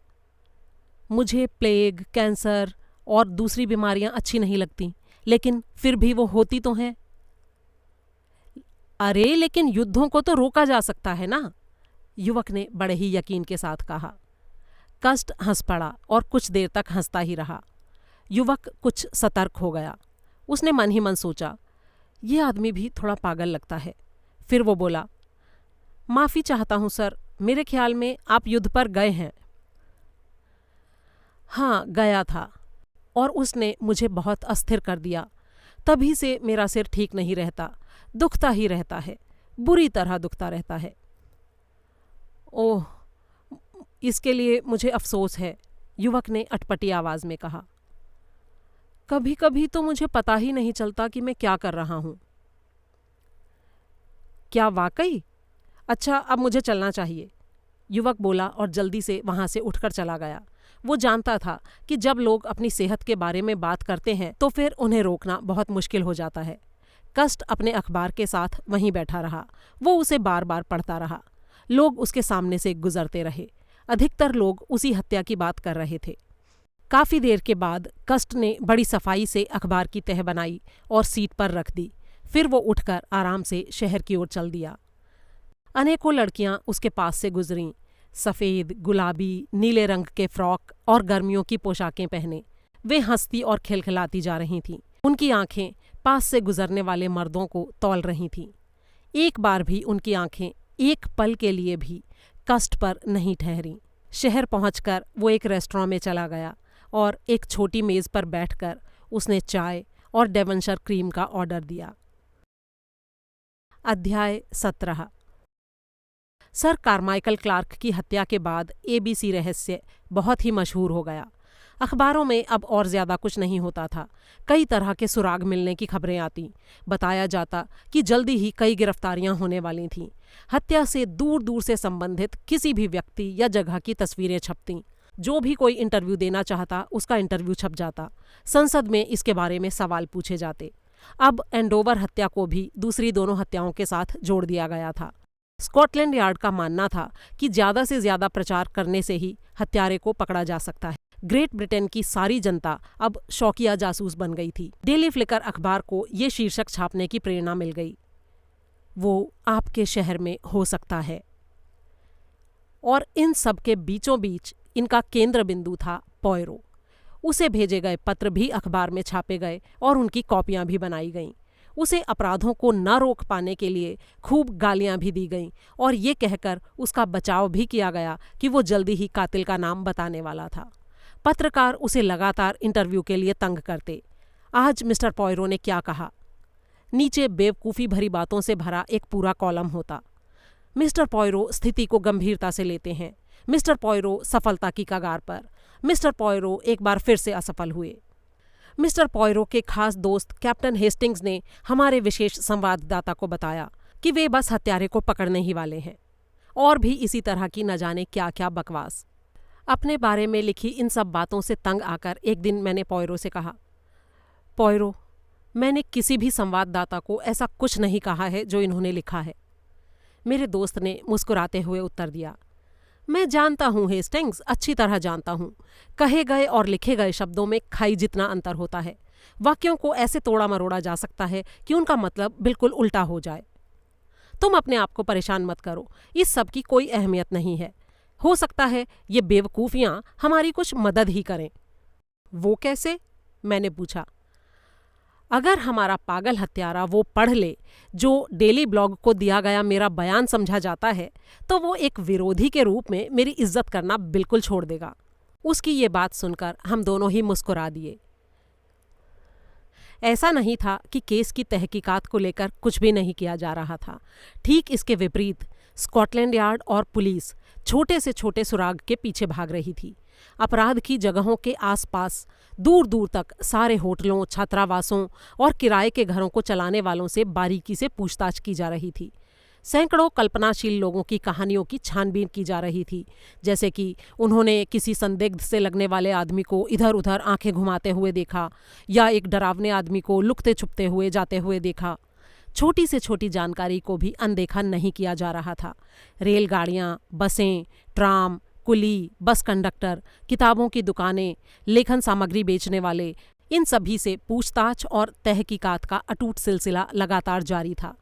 मुझे प्लेग, कैंसर और दूसरी बीमारियां अच्छी नहीं लगती, लेकिन फिर भी वो होती तो हैं। अरे लेकिन युद्धों को तो रोका जा सकता है ना, युवक ने बड़े ही यकीन के साथ कहा। कस्ट हंस पड़ा और कुछ देर तक हंसता ही रहा। युवक कुछ सतर्क हो गया। उसने मन ही मन सोचा, ये आदमी भी थोड़ा पागल लगता है। फिर वो बोला, माफ़ी चाहता हूं सर, मेरे ख्याल में आप युद्ध पर गए हैं। हाँ, गया था, और उसने मुझे बहुत अस्थिर कर दिया। तभी से मेरा सिर ठीक नहीं रहता, दुखता ही रहता है, बुरी तरह दुखता रहता है। ओह, इसके लिए मुझे अफसोस है, युवक ने अटपटी आवाज़ में कहा। कभी कभी तो मुझे पता ही नहीं चलता कि मैं क्या कर रहा हूँ। क्या वाकई? अच्छा, अब मुझे चलना चाहिए, युवक बोला और जल्दी से वहाँ से उठकर चला गया। वो जानता था कि जब लोग अपनी सेहत के बारे में बात करते हैं तो फिर उन्हें रोकना बहुत मुश्किल हो जाता है। कस्ट अपने अखबार के साथ वहीं बैठा रहा। वो उसे बार बार पढ़ता रहा। लोग उसके सामने से गुजरते रहे। अधिकतर लोग उसी हत्या की बात कर रहे थे। काफ़ी देर के बाद कस्ट ने बड़ी सफाई से अखबार की तह बनाई और सीट पर रख दी। फिर वो उठकर आराम से शहर की ओर चल दिया। अनेकों लड़कियां उसके पास से गुजरीं, सफ़ेद, गुलाबी, नीले रंग के फ्रॉक और गर्मियों की पोशाकें पहने। वे हंसती और खिलखिलाती जा रही थीं। उनकी आंखें पास से गुजरने वाले मर्दों को तौल रही थीं। एक बार भी उनकी आंखें एक पल के लिए भी कस्ट पर नहीं ठहरीं। शहर पहुंचकर वो एक रेस्टोरेंट में चला गया और एक छोटी मेज़ पर बैठकर उसने चाय और डेवनशर क्रीम का ऑर्डर दिया। अध्याय 17। सर कारमाइकल क्लार्क की हत्या के बाद ABC रहस्य बहुत ही मशहूर हो गया। अखबारों में अब और ज़्यादा कुछ नहीं होता था। कई तरह के सुराग मिलने की खबरें आतीं। बताया जाता कि जल्दी ही कई गिरफ्तारियां होने वाली थीं। हत्या से दूर दूर से संबंधित किसी भी व्यक्ति या जगह की तस्वीरें छपतीं। जो भी कोई इंटरव्यू देना चाहता उसका इंटरव्यू छप जाता। संसद में इसके बारे में सवाल पूछे जाते। अब एंडोवर हत्या को भी दूसरी दोनों हत्याओं के साथ जोड़ दिया गया था। स्कॉटलैंड यार्ड का मानना था कि ज़्यादा से ज़्यादा प्रचार करने से ही हत्यारे को पकड़ा जा सकता है। ग्रेट ब्रिटेन की सारी जनता अब शौकिया जासूस बन गई थी। डेली फ्लिकर अखबार को ये शीर्षक छापने की प्रेरणा मिल गई, वो आपके शहर में हो सकता है। और इन सब के बीचों बीच इनका केंद्र बिंदु था पॉयरो। उसे भेजे गए पत्र भी अखबार में छापे गए और उनकी कॉपियां भी बनाई गईं। उसे अपराधों को न रोक पाने के लिए खूब गालियां भी दी गईं और ये कहकर उसका बचाव भी किया गया कि वो जल्दी ही कातिल का नाम बताने वाला था। पत्रकार उसे लगातार इंटरव्यू के लिए तंग करते। आज मिस्टर पॉयरो ने क्या कहा? नीचे बेवकूफ़ी भरी बातों से भरा एक पूरा कॉलम होता। मिस्टर पॉयरो स्थिति को गंभीरता से लेते हैं। मिस्टर पॉयरो सफलता की कगार पर। मिस्टर पॉयरो एक बार फिर से असफल हुए। मिस्टर पॉयरो के खास दोस्त कैप्टन हेस्टिंग्स ने हमारे विशेष संवाददाता को बताया कि वे बस हत्यारे को पकड़ने ही वाले हैं। और भी इसी तरह की न जाने क्या क्या बकवास। अपने बारे में लिखी इन सब बातों से तंग आकर एक दिन मैंने पॉयरो से कहा, पॉयरो, मैंने किसी भी संवाददाता को ऐसा कुछ नहीं कहा है जो इन्होंने लिखा है। मेरे दोस्त ने मुस्कुराते हुए उत्तर दिया, मैं जानता हूँ हेस्टिंग्स, अच्छी तरह जानता हूँ। कहे गए और लिखे गए शब्दों में खाई जितना अंतर होता है। वाक्यों को ऐसे तोड़ा मरोड़ा जा सकता है कि उनका मतलब बिल्कुल उल्टा हो जाए। तुम अपने आप को परेशान मत करो, इस सब की कोई अहमियत नहीं है। हो सकता है ये बेवकूफ़ियाँ हमारी कुछ मदद ही करें। वो कैसे? मैंने पूछा। अगर हमारा पागल हत्यारा वो पढ़ ले जो डेली ब्लॉग को दिया गया मेरा बयान समझा जाता है, तो वो एक विरोधी के रूप में मेरी इज्जत करना बिल्कुल छोड़ देगा। उसकी ये बात सुनकर हम दोनों ही मुस्कुरा दिए। ऐसा नहीं था कि केस की तहकीकात को लेकर कुछ भी नहीं किया जा रहा था। ठीक इसके विपरीत स्कॉटलैंड यार्ड और पुलिस छोटे से छोटे सुराग के पीछे भाग रही थी। अपराध की जगहों के आसपास दूर दूर तक सारे होटलों, छात्रावासों और किराए के घरों को चलाने वालों से बारीकी से पूछताछ की जा रही थी। सैकड़ों कल्पनाशील लोगों की कहानियों की छानबीन की जा रही थी, जैसे कि उन्होंने किसी संदिग्ध से लगने वाले आदमी को इधर उधर आंखें घुमाते हुए देखा या एक डरावने आदमी को लुकते छुपते हुए जाते हुए देखा। छोटी से छोटी जानकारी को भी अनदेखा नहीं किया जा रहा था। रेलगाड़ियां, बसें, ट्राम, कुली, बस कंडक्टर, किताबों की दुकानें, लेखन सामग्री बेचने वाले, इन सभी से पूछताछ और तहकीकात का अटूट सिलसिला लगातार जारी था।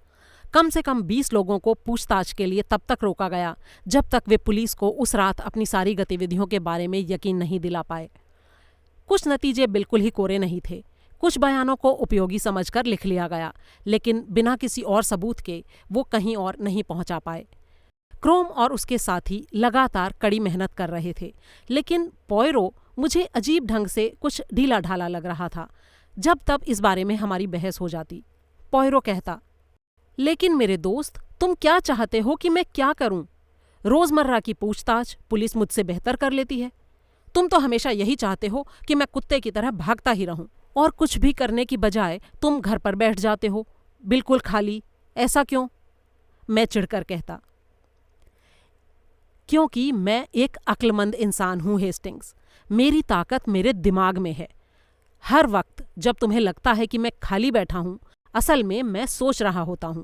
कम से कम 20 लोगों को पूछताछ के लिए तब तक रोका गया जब तक वे पुलिस को उस रात अपनी सारी गतिविधियों के बारे में यकीन नहीं दिला पाए। कुछ नतीजे बिल्कुल ही कोरे नहीं थे। कुछ बयानों को उपयोगी समझकर लिख लिया गया, लेकिन बिना किसी और सबूत के वो कहीं और नहीं पहुंचा पाए। क्रोम और उसके साथी लगातार कड़ी मेहनत कर रहे थे, लेकिन पॉयरो मुझे अजीब ढंग से कुछ ढीला ढाला लग रहा था। जब तब इस बारे में हमारी बहस हो जाती। पॉयरो कहता, लेकिन मेरे दोस्त, तुम क्या चाहते हो कि मैं क्या करूं? रोजमर्रा की पूछताछ पुलिस मुझसे बेहतर कर लेती है। तुम तो हमेशा यही चाहते हो कि मैं कुत्ते की तरह भागता ही रहूं, और कुछ भी करने की बजाय तुम घर पर बैठ जाते हो, बिल्कुल खाली। ऐसा क्यों? मैं चिढ़कर कहता। क्योंकि मैं एक अक्लमंद इंसान हूं हेस्टिंग्स। मेरी ताकत मेरे दिमाग में है। हर वक्त जब तुम्हें लगता है कि मैं खाली बैठा हूं, असल में मैं सोच रहा होता हूं।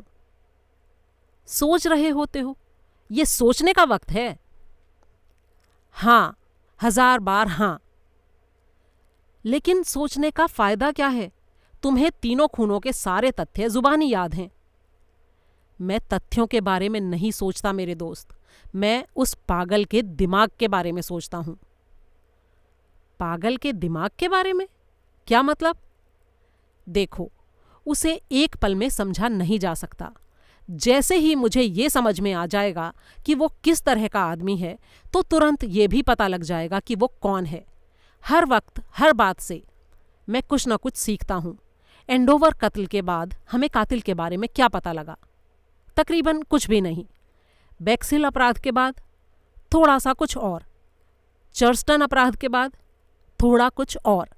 सोच रहे होते हो? ये सोचने का वक्त है। हां, 1000 बार हां। लेकिन सोचने का फायदा क्या है? तुम्हें तीनों खूनों के सारे तथ्य जुबानी याद हैं। मैं तथ्यों के बारे में नहीं सोचता मेरे दोस्त, मैं उस पागल के दिमाग के बारे में सोचता हूं। पागल के दिमाग के बारे में? क्या मतलब? देखो, उसे एक पल में समझा नहीं जा सकता। जैसे ही मुझे ये समझ में आ जाएगा कि वो किस तरह का आदमी है, तो तुरंत ये भी पता लग जाएगा कि वो कौन है। हर वक्त, हर बात से मैं कुछ न कुछ सीखता हूं। एंडोवर कत्ल के बाद हमें कातिल के बारे में क्या पता लगा? तकरीबन कुछ भी नहीं। बेक्सिल अपराध के बाद थोड़ा सा कुछ और। चर्स्टन अपराध के बाद थोड़ा कुछ और।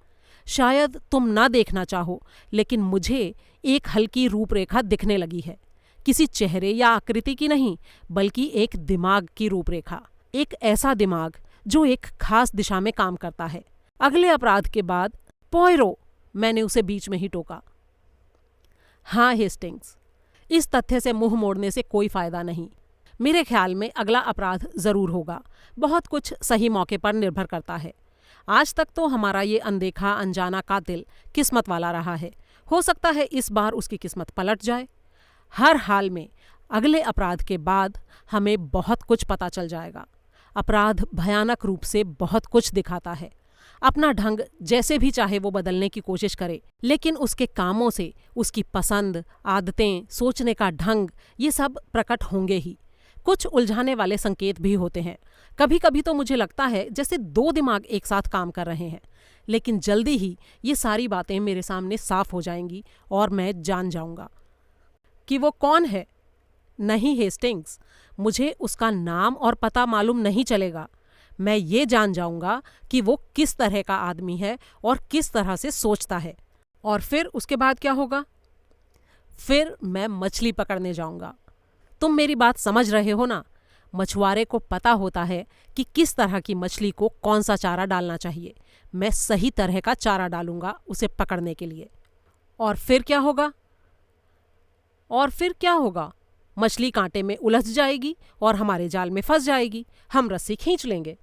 शायद तुम ना देखना चाहो, लेकिन मुझे एक हल्की रूपरेखा दिखने लगी है। किसी चेहरे या आकृति की नहीं, बल्कि एक दिमाग की रूपरेखा। एक ऐसा दिमाग जो एक खास दिशा में काम करता है। अगले अपराध के बाद पॉयरो, मैंने उसे बीच में ही टोका। हाँ हेस्टिंग्स, इस तथ्य से मुंह मोड़ने से कोई फायदा नहीं। मेरे ख्याल में अगला अपराध जरूर होगा। बहुत कुछ सही मौके पर निर्भर करता है। आज तक तो हमारा ये अनदेखा अनजाना कातिल किस्मत वाला रहा है। हो सकता है इस बार उसकी किस्मत पलट जाए। हर हाल में अगले अपराध के बाद हमें बहुत कुछ पता चल जाएगा। अपराध भयानक रूप से बहुत कुछ दिखाता है। अपना ढंग जैसे भी चाहे वो बदलने की कोशिश करे, लेकिन उसके कामों से उसकी पसंद, आदतें, सोचने का ढंग, ये सब प्रकट होंगे ही। कुछ उलझाने वाले संकेत भी होते हैं। कभी कभी तो मुझे लगता है जैसे 2 दिमाग एक साथ काम कर रहे हैं। लेकिन जल्दी ही ये सारी बातें मेरे सामने साफ हो जाएंगी और मैं जान जाऊंगा कि वो कौन है। नहीं हेस्टिंग्स, मुझे उसका नाम और पता मालूम नहीं चलेगा। मैं ये जान जाऊंगा कि वो किस तरह का आदमी है और किस तरह से सोचता है। और फिर उसके बाद क्या होगा? फिर मैं मछली पकड़ने जाऊंगा। तुम मेरी बात समझ रहे हो ना? मछुआरे को पता होता है कि किस तरह की मछली को कौन सा चारा डालना चाहिए। मैं सही तरह का चारा डालूंगा उसे पकड़ने के लिए। और फिर क्या होगा? और फिर क्या होगा? मछली कांटे में उलझ जाएगी और हमारे जाल में फंस जाएगी। हम रस्सी खींच लेंगे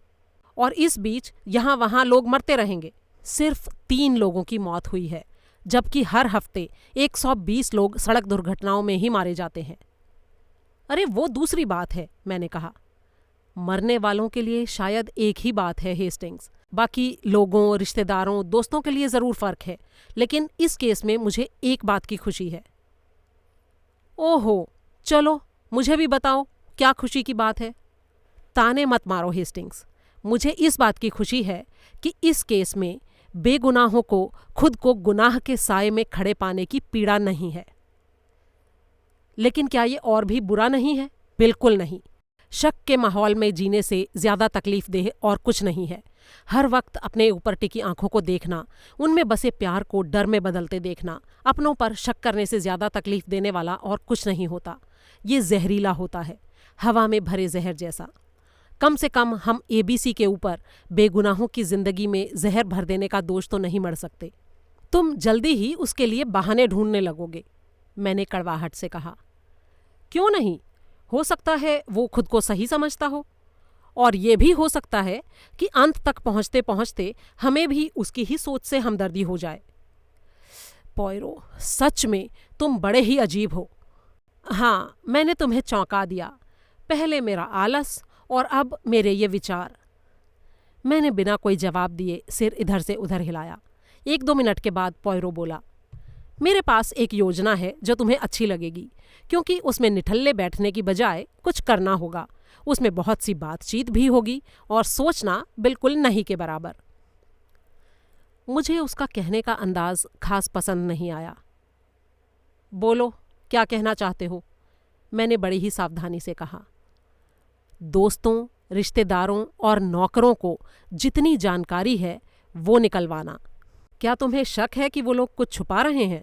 और इस बीच यहाँ वहाँ लोग मरते रहेंगे। सिर्फ 3 लोगों की मौत हुई है, जबकि हर हफ्ते 120 लोग सड़क दुर्घटनाओं में ही मारे जाते हैं। अरे वो दूसरी बात है, मैंने कहा। मरने वालों के लिए शायद एक ही बात है हेस्टिंग्स। बाकी लोगों, रिश्तेदारों, दोस्तों के लिए ज़रूर फ़र्क है, लेकिन इस केस में मुझे एक बात की खुशी है। ओहो, चलो मुझे भी बताओ क्या खुशी की बात है। ताने मत मारो हेस्टिंग्स। मुझे इस बात की खुशी है कि इस केस में बेगुनाहों को खुद को गुनाह के साए में खड़े पाने की पीड़ा नहीं है। लेकिन क्या ये और भी बुरा नहीं है? बिल्कुल नहीं। शक के माहौल में जीने से ज्यादा तकलीफदेह और कुछ नहीं है। हर वक्त अपने ऊपर टिकी आंखों को देखना, उनमें बसे प्यार को डर में बदलते देखना, अपनों पर शक करने से ज्यादा तकलीफ देने वाला और कुछ नहीं होता। ये जहरीला होता है, हवा में भरे जहर जैसा। कम से कम हम एबीसी के ऊपर बेगुनाहों की जिंदगी में जहर भर देने का दोष तो नहीं मढ़ सकते। तुम जल्दी ही उसके लिए बहाने ढूंढने लगोगे, मैंने कड़वाहट से कहा। क्यों नहीं? हो सकता है वो खुद को सही समझता हो, और ये भी हो सकता है कि अंत तक पहुंचते पहुंचते हमें भी उसकी ही सोच से हमदर्दी हो जाए। पॉयरो, सच में तुम बड़े ही अजीब हो। हाँ, मैंने तुम्हें चौंका दिया। पहले मेरा आलस और अब मेरे ये विचार। मैंने बिना कोई जवाब दिए सिर इधर से उधर हिलाया। 1-2 मिनट के बाद पॉयरो बोला, मेरे पास एक योजना है जो तुम्हें अच्छी लगेगी, क्योंकि उसमें निठल्ले बैठने की बजाय कुछ करना होगा। उसमें बहुत सी बातचीत भी होगी और सोचना बिल्कुल नहीं के बराबर। मुझे उसका कहने का अंदाज खास पसंद नहीं आया। बोलो, क्या कहना चाहते हो? मैंने बड़ी ही सावधानी से कहा। दोस्तों, रिश्तेदारों और नौकरों को जितनी जानकारी है वो निकलवाना। क्या तुम्हें शक है कि वो लोग कुछ छुपा रहे हैं?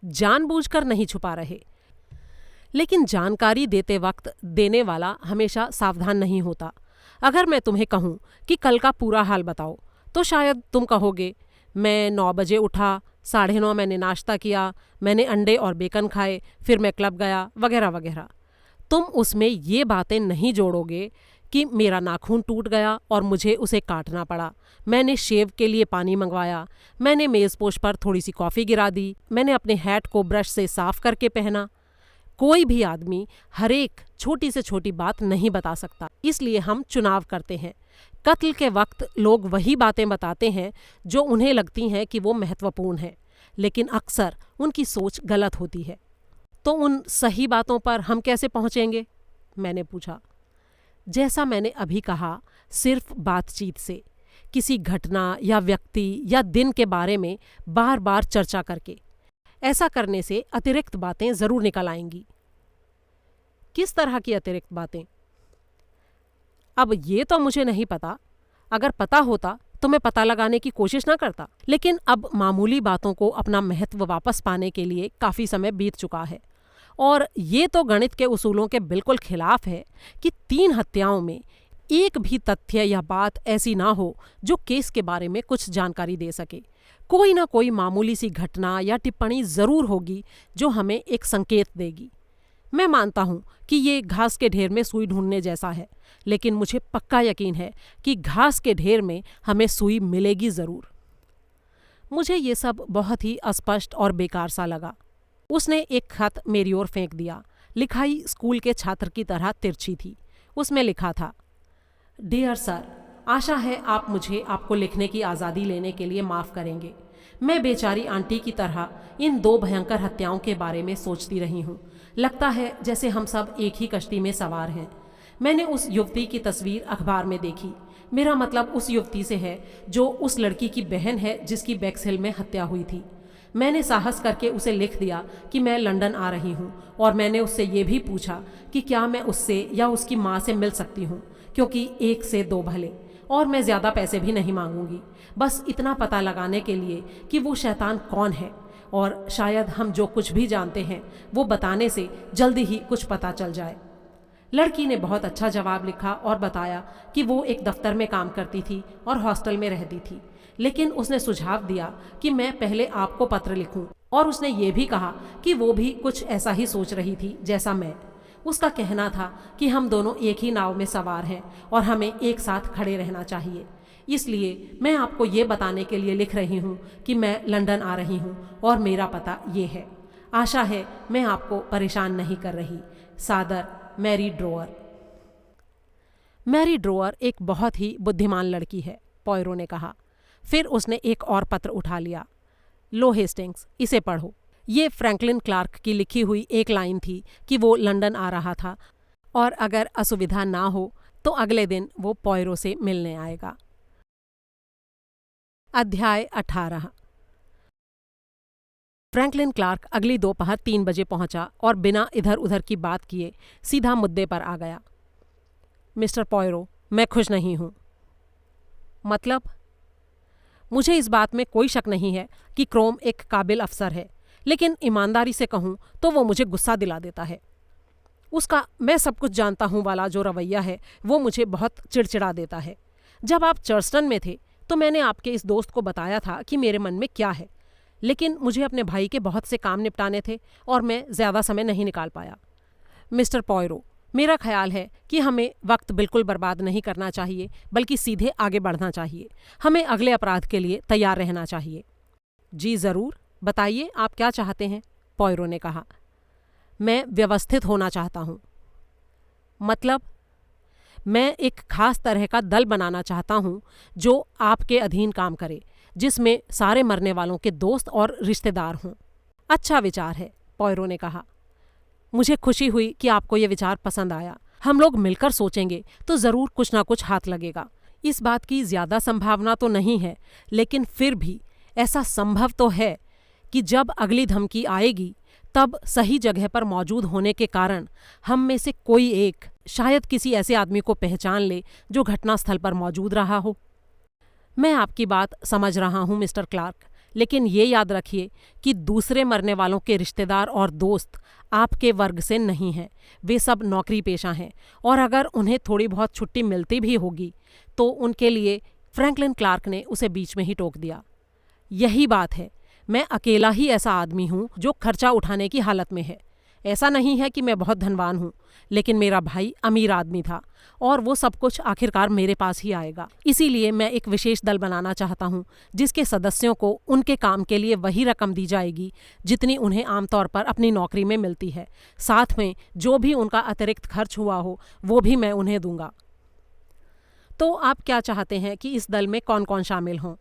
जानबूझकर नहीं छुपा रहे, लेकिन जानकारी देते वक्त देने वाला हमेशा सावधान नहीं होता। अगर मैं तुम्हें कहूं कि कल का पूरा हाल बताओ, तो शायद तुम कहोगे, मैं 9 बजे उठा, 9:30 मैंने नाश्ता किया, मैंने अंडे और बेकन खाए, फिर मैं क्लब गया, वगैरह वगैरह। तुम उसमें ये बातें नहीं जोड़ोगे कि मेरा नाखून टूट गया और मुझे उसे काटना पड़ा, मैंने शेव के लिए पानी मंगवाया, मैंने मेज़पोश पर थोड़ी सी कॉफ़ी गिरा दी, मैंने अपने हैट को ब्रश से साफ करके पहना। कोई भी आदमी हर एक छोटी से छोटी बात नहीं बता सकता, इसलिए हम चुनाव करते हैं। कत्ल के वक्त लोग वही बातें बताते हैं जो उन्हें लगती हैं कि वो महत्वपूर्ण हैं, लेकिन अक्सर उनकी सोच गलत होती है। तो उन सही बातों पर हम कैसे पहुंचेंगे? मैंने पूछा। जैसा मैंने अभी कहा, सिर्फ बातचीत से, किसी घटना या व्यक्ति या दिन के बारे में बार बार चर्चा करके। ऐसा करने से अतिरिक्त बातें जरूर निकल आएंगी। किस तरह की अतिरिक्त बातें? अब ये तो मुझे नहीं पता। अगर पता होता तो मैं पता लगाने की कोशिश ना करता, लेकिन अब मामूली बातों को अपना महत्व वापस पाने के लिए काफ़ी समय बीत चुका है। और ये तो गणित के उसूलों के बिल्कुल खिलाफ है कि 3 हत्याओं में एक भी तथ्य या बात ऐसी ना हो जो केस के बारे में कुछ जानकारी दे सके। कोई ना कोई मामूली सी घटना या टिप्पणी ज़रूर होगी जो हमें एक संकेत देगी। मैं मानता हूँ कि ये घास के ढेर में सुई ढूंढने जैसा है, लेकिन मुझे पक्का यकीन है कि घास के ढेर में हमें सुई मिलेगी ज़रूर। मुझे ये सब बहुत ही अस्पष्ट और बेकार सा लगा। उसने एक खत मेरी ओर फेंक दिया। लिखाई स्कूल के छात्र की तरह तिरछी थी। उसमें लिखा था, डियर सर, आशा है आप मुझे आपको लिखने की आज़ादी लेने के लिए माफ़ करेंगे। मैं बेचारी आंटी की तरह इन 2 भयंकर हत्याओं के बारे में सोचती रही हूँ। लगता है जैसे हम सब एक ही कश्ती में सवार हैं। मैंने उस युवती की तस्वीर अखबार में देखी। मेरा मतलब उस युवती से है जो उस लड़की की बहन है जिसकी बेक्सहिल में हत्या हुई थी। मैंने साहस करके उसे लिख दिया कि मैं लंदन आ रही हूँ, और मैंने उससे ये भी पूछा कि क्या मैं उससे या उसकी माँ से मिल सकती हूँ, क्योंकि 1 से 2 भले, और मैं ज़्यादा पैसे भी नहीं मांगूंगी, बस इतना पता लगाने के लिए कि वो शैतान कौन है, और शायद हम जो कुछ भी जानते हैं वो बताने से जल्दी ही कुछ पता चल जाए। लड़की ने बहुत अच्छा जवाब लिखा और बताया कि वो एक दफ्तर में काम करती थी और हॉस्टल में रहती थी, लेकिन उसने सुझाव दिया कि मैं पहले आपको पत्र लिखूं, और उसने ये भी कहा कि वो भी कुछ ऐसा ही सोच रही थी जैसा मैं। उसका कहना था कि हम दोनों एक ही नाव में सवार हैं और हमें एक साथ खड़े रहना चाहिए। इसलिए मैं आपको ये बताने के लिए लिख रही हूँ कि मैं लंदन आ रही हूँ और मेरा पता ये है। आशा है मैं आपको परेशान नहीं कर रही। सादर, मैरी ड्रोअर। मैरी ड्रोअर एक बहुत ही बुद्धिमान लड़की है, पॉयरो ने कहा। फिर उसने एक और पत्र उठा लिया। लो हेस्टिंग्स, इसे पढ़ो। ये फ्रैंकलिन क्लार्क की लिखी हुई एक लाइन थी कि वो लंदन आ रहा था, और अगर असुविधा ना हो तो अगले दिन वो पॉयरो से मिलने आएगा। अध्याय 18। फ्रैंकलिन क्लार्क अगली दोपहर 3 बजे पहुंचा और बिना इधर उधर की बात किए सीधा मुद्दे पर आ गया। मिस्टर पॉयरो, मैं खुश नहीं हूं। मतलब? मुझे इस बात में कोई शक नहीं है कि क्रोम एक काबिल अफसर है, लेकिन ईमानदारी से कहूं तो वो मुझे गुस्सा दिला देता है। उसका मैं सब कुछ जानता हूं वाला जो रवैया है वो मुझे बहुत चिड़चिड़ा देता है। जब आप चर्स्टन में थे तो मैंने आपके इस दोस्त को बताया था कि मेरे मन में क्या है, लेकिन मुझे अपने भाई के बहुत से काम निपटाने थे और मैं ज़्यादा समय नहीं निकाल पाया। मिस्टर पॉयरो, मेरा ख्याल है कि हमें वक्त बिल्कुल बर्बाद नहीं करना चाहिए, बल्कि सीधे आगे बढ़ना चाहिए। हमें अगले अपराध के लिए तैयार रहना चाहिए। जी ज़रूर, बताइए आप क्या चाहते हैं, पॉयरो ने कहा। मैं व्यवस्थित होना चाहता हूँ। मतलब? मैं एक खास तरह का दल बनाना चाहता हूँ जो आपके अधीन काम करे, जिसमें सारे मरने वालों के दोस्त और रिश्तेदार हों। अच्छा विचार है, पॉयरो ने कहा। मुझे खुशी हुई कि आपको ये विचार पसंद आया। हम लोग मिलकर सोचेंगे तो ज़रूर कुछ ना कुछ हाथ लगेगा। इस बात की ज़्यादा संभावना तो नहीं है, लेकिन फिर भी ऐसा संभव तो है कि जब अगली धमकी आएगी तब सही जगह पर मौजूद होने के कारण हम में से कोई एक शायद किसी ऐसे आदमी को पहचान ले जो घटनास्थल पर मौजूद रहा हो। मैं आपकी बात समझ रहा हूँ मिस्टर क्लार्क, लेकिन ये याद रखिए कि दूसरे मरने वालों के रिश्तेदार और दोस्त आपके वर्ग से नहीं हैं। वे सब नौकरी पेशा हैं और अगर उन्हें थोड़ी बहुत छुट्टी मिलती भी होगी तो उनके लिए। फ्रैंकलिन क्लार्क ने उसे बीच में ही टोक दिया। यही बात है, मैं अकेला ही ऐसा आदमी हूँ जो खर्चा उठाने की हालत में है। ऐसा नहीं है कि मैं बहुत धनवान हूँ, लेकिन मेरा भाई अमीर आदमी था और वो सब कुछ आखिरकार मेरे पास ही आएगा। इसीलिए मैं एक विशेष दल बनाना चाहता हूँ जिसके सदस्यों को उनके काम के लिए वही रकम दी जाएगी जितनी उन्हें आमतौर पर अपनी नौकरी में मिलती है। साथ में जो भी उनका अतिरिक्त खर्च हुआ हो वो भी मैं उन्हें दूंगा। तो आप क्या चाहते हैं कि इस दल में कौन कौन शामिल हों?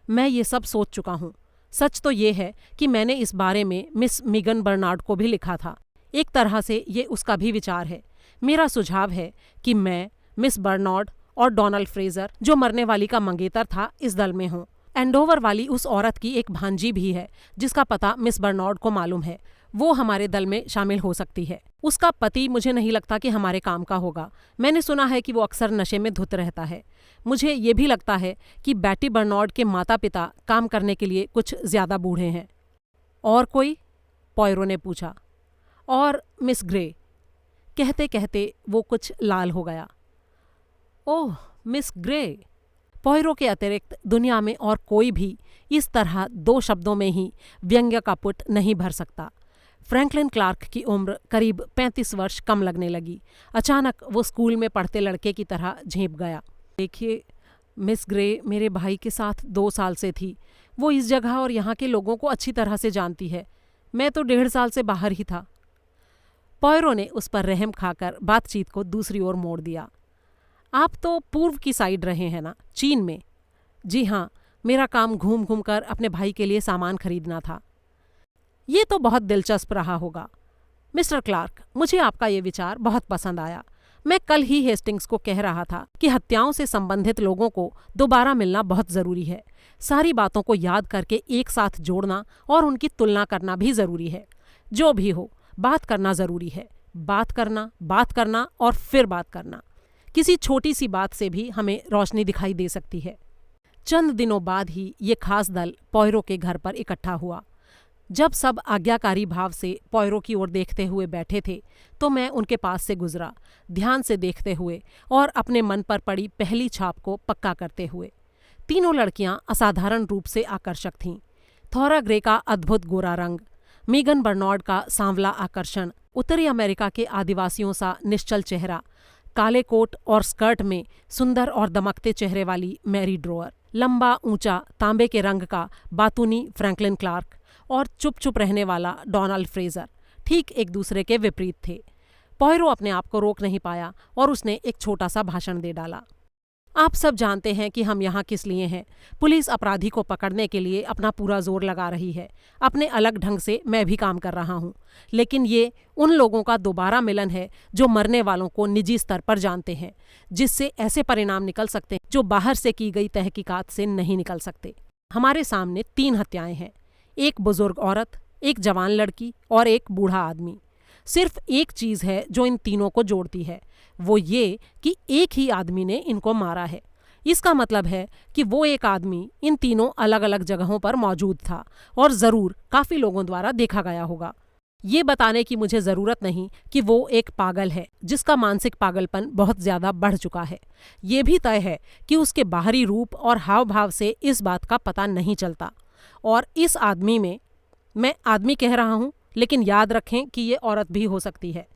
मैं ये सब सोच चुका हूँ। सच तो ये है कि मैंने इस बारे में मिस मीगन बर्नार्ड को भी लिखा था। एक तरह से ये उसका भी विचार है। मेरा सुझाव है कि मैं, मिस बर्नार्ड और डोनाल्ड फ्रेजर, जो मरने वाली का मंगेतर था, इस दल में हों। एंडोवर वाली उस औरत की एक भांजी भी है जिसका पता मिस बर्नार्ड को मालूम है। वो हमारे दल में शामिल हो सकती है। उसका पति मुझे नहीं लगता कि हमारे काम का होगा। मैंने सुना है कि वो अक्सर नशे में धुत रहता है। मुझे ये भी लगता है कि बैटी बर्नार्ड के माता पिता काम करने के लिए कुछ ज़्यादा बूढ़े हैं। और कोई? पॉयरो ने पूछा। और मिस ग्रे। कहते कहते वो कुछ लाल हो गया। ओह, मिस ग्रे। पॉयरो के अतिरिक्त दुनिया में और कोई भी इस तरह 2 शब्दों में ही व्यंग्य का पुट नहीं भर सकता। फ्रैंकलिन क्लार्क की उम्र करीब 35 वर्ष कम लगने लगी। अचानक वो स्कूल में पढ़ते लड़के की तरह झेंप गया। देखिए, मिस ग्रे मेरे भाई के साथ 2 साल से थी। वो इस जगह और यहाँ के लोगों को अच्छी तरह से जानती है। मैं तो 1.5 साल से बाहर ही था। पॉयरो ने उस पर रहम खाकर बातचीत को दूसरी ओर मोड़ दिया। आप तो पूर्व की साइड रहे हैं ना, चीन में? जी हाँ, मेरा काम घूम घूम कर अपने भाई के लिए सामान खरीदना था। ये तो बहुत दिलचस्प रहा होगा। मिस्टर क्लार्क, मुझे आपका ये विचार बहुत पसंद आया। मैं कल ही हेस्टिंग्स को कह रहा था कि हत्याओं से संबंधित लोगों को दोबारा मिलना बहुत ज़रूरी है। सारी बातों को याद करके एक साथ जोड़ना और उनकी तुलना करना भी ज़रूरी है। जो भी हो, बात करना ज़रूरी है। बात करना और फिर बात करना। किसी छोटी सी बात से भी हमें रोशनी दिखाई दे सकती है। चंद दिनों बाद ही ये खास दल पॉयरो के घर पर इकट्ठा हुआ। जब सब आज्ञाकारी भाव से पॉयरो की ओर देखते हुए बैठे थे तो मैं उनके पास से गुजरा, ध्यान से देखते हुए और अपने मन पर पड़ी पहली छाप को पक्का करते हुए। तीनों लड़कियां असाधारण रूप से आकर्षक थीं। थोरा ग्रे का अद्भुत गोरा रंग, मीगन बर्नार्ड का सांवला आकर्षण, उत्तरी अमेरिका के आदिवासियों सा निश्चल चेहरा, काले कोट और स्कर्ट में सुंदर और दमकते चेहरे वाली मैरी ड्रोअर, लंबा ऊंचा तांबे के रंग का बातूनी फ्रैंकलिन क्लार्क और चुप चुप रहने वाला डोनाल्ड फ्रेजर ठीक एक दूसरे के विपरीत थे। पॉयरो अपने आप को रोक नहीं पाया और उसने एक छोटा सा भाषण दे डाला। आप सब जानते हैं कि हम यहाँ किस लिए हैं। पुलिस अपराधी को पकड़ने के लिए अपना पूरा जोर लगा रही है। अपने अलग ढंग से मैं भी काम कर रहा हूँ, लेकिन ये उन लोगों का दोबारा मिलन है जो मरने वालों को निजी स्तर पर जानते हैं, जिससे ऐसे परिणाम निकल सकते हैं जो बाहर से की गई तहकीकात से नहीं निकल सकते। हमारे सामने 3 हत्याएं हैं। एक बुजुर्ग औरत, एक जवान लड़की और एक बूढ़ा आदमी। सिर्फ एक चीज़ है जो इन तीनों को जोड़ती है, वो ये कि एक ही आदमी ने इनको मारा है। इसका मतलब है कि वो एक आदमी इन तीनों अलग अलग जगहों पर मौजूद था और ज़रूर काफ़ी लोगों द्वारा देखा गया होगा। ये बताने की मुझे ज़रूरत नहीं कि वो एक पागल है जिसका मानसिक पागलपन बहुत ज़्यादा बढ़ चुका है। ये भी तय है कि उसके बाहरी रूप और हाव भाव से इस बात का पता नहीं चलता। और इस आदमी में, मैं आदमी कह रहा हूँ लेकिन याद रखें कि ये औरत भी हो सकती है,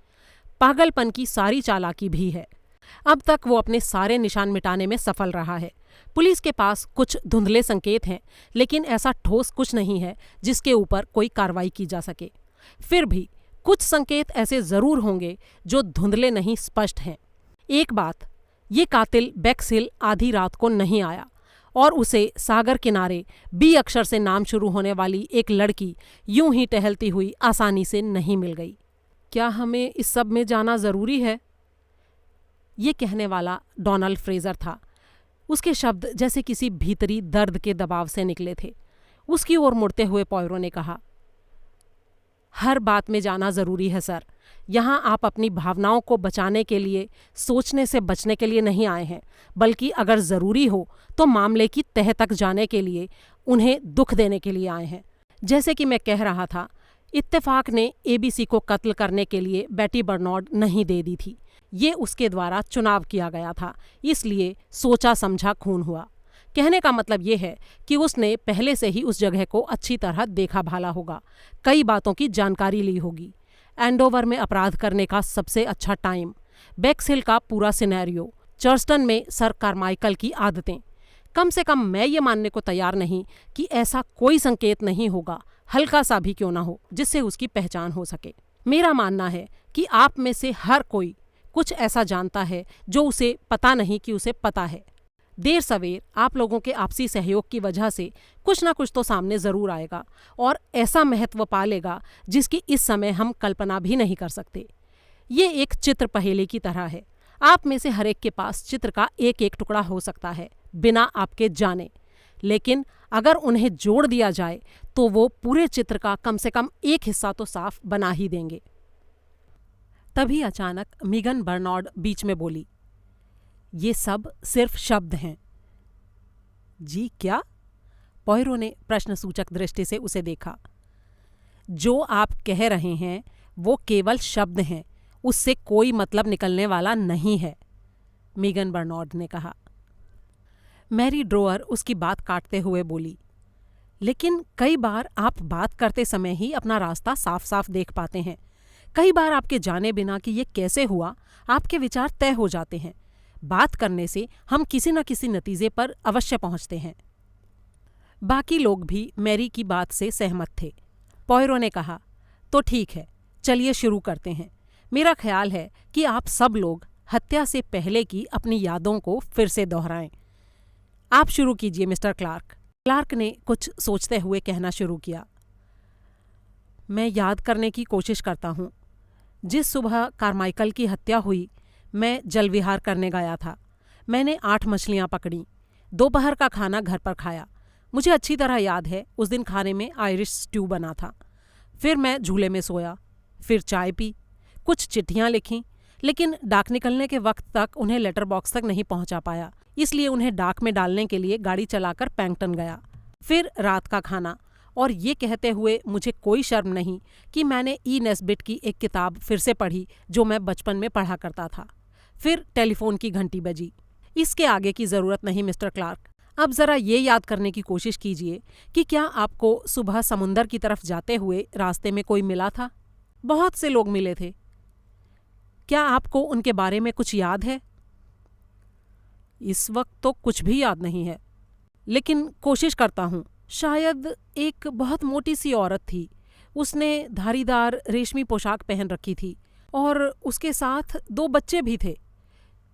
पागलपन की सारी चालाकी भी है। अब तक वो अपने सारे निशान मिटाने में सफल रहा है। पुलिस के पास कुछ धुंधले संकेत हैं, लेकिन ऐसा ठोस कुछ नहीं है जिसके ऊपर कोई कार्रवाई की जा सके। फिर भी कुछ संकेत ऐसे जरूर होंगे जो धुंधले नहीं, स्पष्ट हैं। एक बात, ये कातिल बेक्स हिल आधी रात को नहीं आया और उसे सागर किनारे बी अक्षर से नाम शुरू होने वाली एक लड़की यूं ही टहलती हुई आसानी से नहीं मिल गई। क्या हमें इस सब में जाना ज़रूरी है? ये कहने वाला डोनाल्ड फ्रेजर था। उसके शब्द जैसे किसी भीतरी दर्द के दबाव से निकले थे। उसकी ओर मुड़ते हुए पॉयरो ने कहा, हर बात में जाना ज़रूरी है सर। यहाँ आप अपनी भावनाओं को बचाने के लिए, सोचने से बचने के लिए नहीं आए हैं, बल्कि अगर ज़रूरी हो तो मामले की तह तक जाने के लिए, उन्हें दुख देने के लिए आए हैं। जैसे कि मैं कह रहा था, इत्तेफाक ने एबीसी को कत्ल करने के लिए बेटी बर्नार्ड नहीं दे दी थी। ये उसके द्वारा चुनाव किया गया था, इसलिए सोचा समझा खून हुआ। कहने का मतलब ये है कि उसने पहले से ही उस जगह को अच्छी तरह देखा भाला होगा, कई बातों की जानकारी ली होगी। एंडोवर में अपराध करने का सबसे अच्छा टाइम, बेक्स हिल का पूरा सिनेरियो, चर्स्टन में सर कारमाइकल की आदतें। कम से कम मैं ये मानने को तैयार नहीं कि ऐसा कोई संकेत नहीं होगा, हल्का सा भी क्यों ना हो, जिससे उसकी पहचान हो सके। मेरा मानना है कि आप में से हर कोई कुछ ऐसा जानता है जो उसे पता नहीं कि उसे पता है। देर सवेर आप लोगों के आपसी सहयोग की वजह से कुछ ना कुछ तो सामने ज़रूर आएगा और ऐसा महत्व पा लेगा जिसकी इस समय हम कल्पना भी नहीं कर सकते। ये एक चित्र पहेली की तरह है। आप में से हर एक के पास चित्र का एक एक टुकड़ा हो सकता है बिना आपके जाने, लेकिन अगर उन्हें जोड़ दिया जाए तो वो पूरे चित्र का कम से कम एक हिस्सा तो साफ बना ही देंगे। तभी अचानक मीगन बर्नार्ड बीच में बोली, ये सब सिर्फ शब्द हैं। जी क्या? पॉयरो ने प्रश्नसूचक दृष्टि से उसे देखा। जो आप कह रहे हैं वो केवल शब्द हैं, उससे कोई मतलब निकलने वाला नहीं है, मीगन बर्नार्ड ने कहा। मैरी ड्रोअर उसकी बात काटते हुए बोली, लेकिन कई बार आप बात करते समय ही अपना रास्ता साफ साफ देख पाते हैं। कई बार आपके जाने बिना कि ये कैसे हुआ, आपके विचार तय हो जाते हैं। बात करने से हम किसी न किसी नतीजे पर अवश्य पहुंचते हैं। बाकी लोग भी मैरी की बात से सहमत थे। पॉयरो ने कहा, तो ठीक है, चलिए शुरू करते हैं। मेरा ख्याल है कि आप सब लोग हत्या से पहले की अपनी यादों को फिर से दोहराएं। आप शुरू कीजिए मिस्टर क्लार्क। क्लार्क ने कुछ सोचते हुए कहना शुरू किया। मैं याद करने की कोशिश करता हूँ। जिस सुबह कारमाइकल की हत्या हुई, मैं जल विहार करने गया था। मैंने 8 मछलियाँ पकड़ी। दोपहर का खाना घर पर खाया। मुझे अच्छी तरह याद है उस दिन खाने में आयरिश स्ट्यू बना था। फिर मैं झूले में सोया, फिर चाय पी, कुछ चिट्ठियाँ लिखीं, लेकिन डाक निकलने के वक्त तक उन्हें लेटर बॉक्स तक नहीं पहुँचा पाया, इसलिए उन्हें डाक में डालने के लिए गाड़ी चलाकर पैंगटन गया। फिर रात का खाना, और ये कहते हुए मुझे कोई शर्म नहीं कि मैंने ई नेस्बिट की एक किताब फिर से पढ़ी जो मैं बचपन में पढ़ा करता था। फिर टेलीफोन की घंटी बजी। इसके आगे की ज़रूरत नहीं मिस्टर क्लार्क। अब ज़रा ये याद करने की कोशिश कीजिए कि क्या आपको सुबह समुंदर की तरफ जाते हुए रास्ते में कोई मिला था? बहुत से लोग मिले थे। क्या आपको उनके बारे में कुछ याद है? इस वक्त तो कुछ भी याद नहीं है, लेकिन कोशिश करता हूँ। शायद एक बहुत मोटी सी औरत थी। उसने धारीदार रेशमी पोशाक पहन रखी थी और उसके साथ 2 बच्चे भी थे।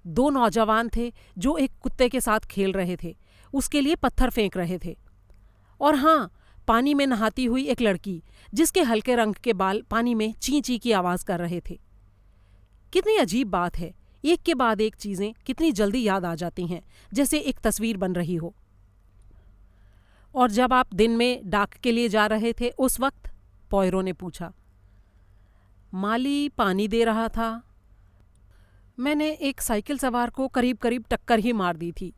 2 नौजवान थे जो एक कुत्ते के साथ खेल रहे थे, उसके लिए पत्थर फेंक रहे थे। और हाँ, पानी में नहाती हुई एक लड़की जिसके हल्के रंग के बाल पानी में ची ची की आवाज़ कर रहे थे। कितनी अजीब बात है, एक के बाद एक चीज़ें कितनी जल्दी याद आ जाती हैं, जैसे एक तस्वीर बन रही हो। और जब आप दिन में डाक के लिए जा रहे थे उस वक्त? पॉयरो ने पूछा। माली पानी दे रहा था। मैंने एक साइकिल सवार को करीब करीब टक्कर ही मार दी थी।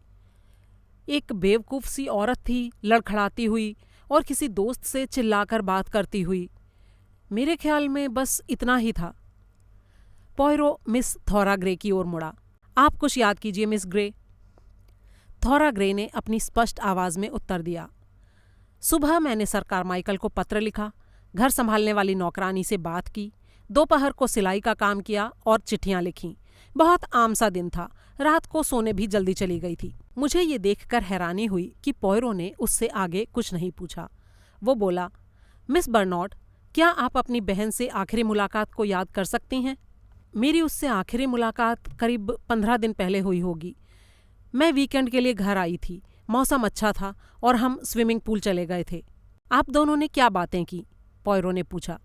एक बेवकूफ़ सी औरत थी, लड़खड़ाती हुई और किसी दोस्त से चिल्लाकर बात करती हुई। मेरे ख्याल में बस इतना ही था। पॉयरो मिस थोरा ग्रे की ओर मुड़ा। आप कुछ याद कीजिए मिस ग्रे। थोरा ग्रे ने अपनी स्पष्ट आवाज़ में उत्तर दिया। सुबह मैंने सर कारमाइकल को पत्र लिखा, घर संभालने वाली नौकरानी से बात की, दोपहर को सिलाई का काम किया और चिट्ठियां लिखीं। बहुत आम सा दिन था। रात को सोने भी जल्दी चली गई थी। मुझे ये देखकर हैरानी हुई कि पॉयरो ने उससे आगे कुछ नहीं पूछा। वो बोला, मिस बर्नॉट, क्या आप अपनी बहन से आखिरी मुलाकात को याद कर सकती हैं? मेरी उससे आखिरी मुलाकात करीब 15 दिन पहले हुई होगी। मैं वीकेंड के लिए घर आई थी। मौसम अच्छा था और हम स्विमिंग पूल चले गए थे। आप दोनों ने क्या बातें की? पॉयरो ने पूछा।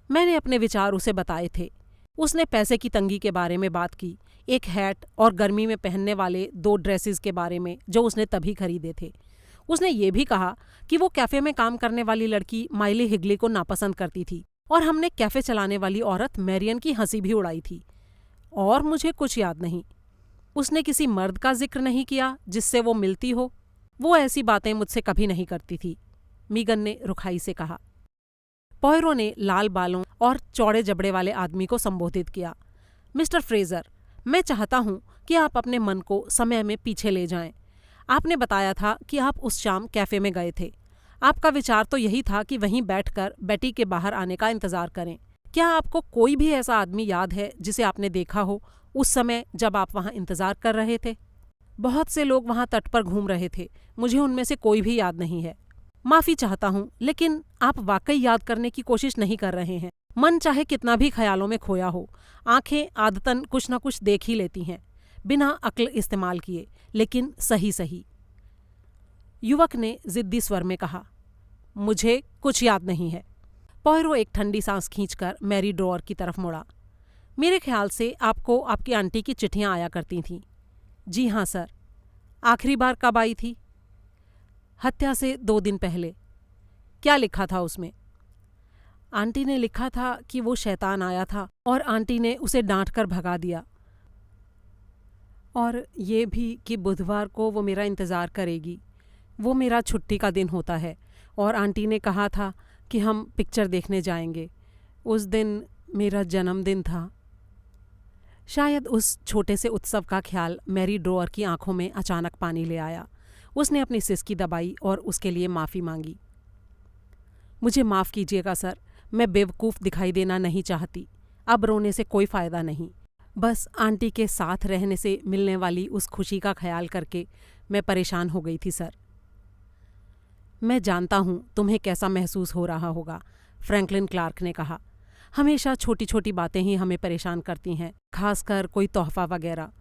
मैंने अपने विचार उसे बताए थे। उसने पैसे की तंगी के बारे में बात की, एक हैट और गर्मी में पहनने वाले 2 ड्रेसेस के बारे में जो उसने तभी खरीदे थे। उसने ये भी कहा कि वो कैफ़े में काम करने वाली लड़की माइली हिगली को नापसंद करती थी और हमने कैफ़े चलाने वाली औरत मैरियन की हंसी भी उड़ाई थी। और मुझे कुछ याद नहीं। उसने किसी मर्द का जिक्र नहीं किया जिससे वो मिलती हो। वो ऐसी बातें मुझसे कभी नहीं करती थी, मीगन ने रुखाई से कहा। पॉयरो ने लाल बालों और चौड़े जबड़े वाले आदमी को संबोधित किया। मिस्टर फ्रेजर, मैं चाहता हूं कि आप अपने मन को समय में पीछे ले जाएं। आपने बताया था कि आप उस शाम कैफ़े में गए थे। आपका विचार तो यही था कि वहीं बैठकर बेटी के बाहर आने का इंतज़ार करें। क्या आपको कोई भी ऐसा आदमी याद है जिसे आपने देखा हो उस समय जब आप वहाँ इंतज़ार कर रहे थे? बहुत से लोग वहाँ तट पर घूम रहे थे। मुझे उनमें से कोई भी याद नहीं है। माफ़ी चाहता हूँ, लेकिन आप वाकई याद करने की कोशिश नहीं कर रहे हैं। मन चाहे कितना भी ख्यालों में खोया हो, आंखें आदतन कुछ न कुछ देख ही लेती हैं, बिना अक्ल इस्तेमाल किए, लेकिन सही सही। युवक ने जिद्दी स्वर में कहा। मुझे कुछ याद नहीं है। पॉयरो एक ठंडी सांस खींचकर मैरी ड्रॉअर की तरफ मुड़ा। मेरे ख्याल से आपको आपकी आंटी की चिट्ठियां आया करती थीं। जी हाँ सर। आखिरी बार कब आई थी? हत्या से 2 दिन पहले। क्या लिखा था उसमें? आंटी ने लिखा था कि वो शैतान आया था और आंटी ने उसे डांटकर भगा दिया, और ये भी कि बुधवार को वो मेरा इंतज़ार करेगी। वो मेरा छुट्टी का दिन होता है और आंटी ने कहा था कि हम पिक्चर देखने जाएंगे। उस दिन मेरा जन्मदिन था। शायद उस छोटे से उत्सव का ख्याल मैरी ड्रॉअर की आंखों में अचानक पानी ले आया। उसने अपनी सिसकी दबाई और उसके लिए माफ़ी मांगी। मुझे माफ़ कीजिएगा सर, मैं बेवकूफ़ दिखाई देना नहीं चाहती। अब रोने से कोई फ़ायदा नहीं। बस आंटी के साथ रहने से मिलने वाली उस खुशी का ख्याल करके मैं परेशान हो गई थी सर। मैं जानता हूँ तुम्हें कैसा महसूस हो रहा होगा, फ्रैंकलिन क्लार्क ने कहा। हमेशा छोटी छोटी बातें ही हमें परेशान करती हैं, खासकर कोई तोहफा वगैरह,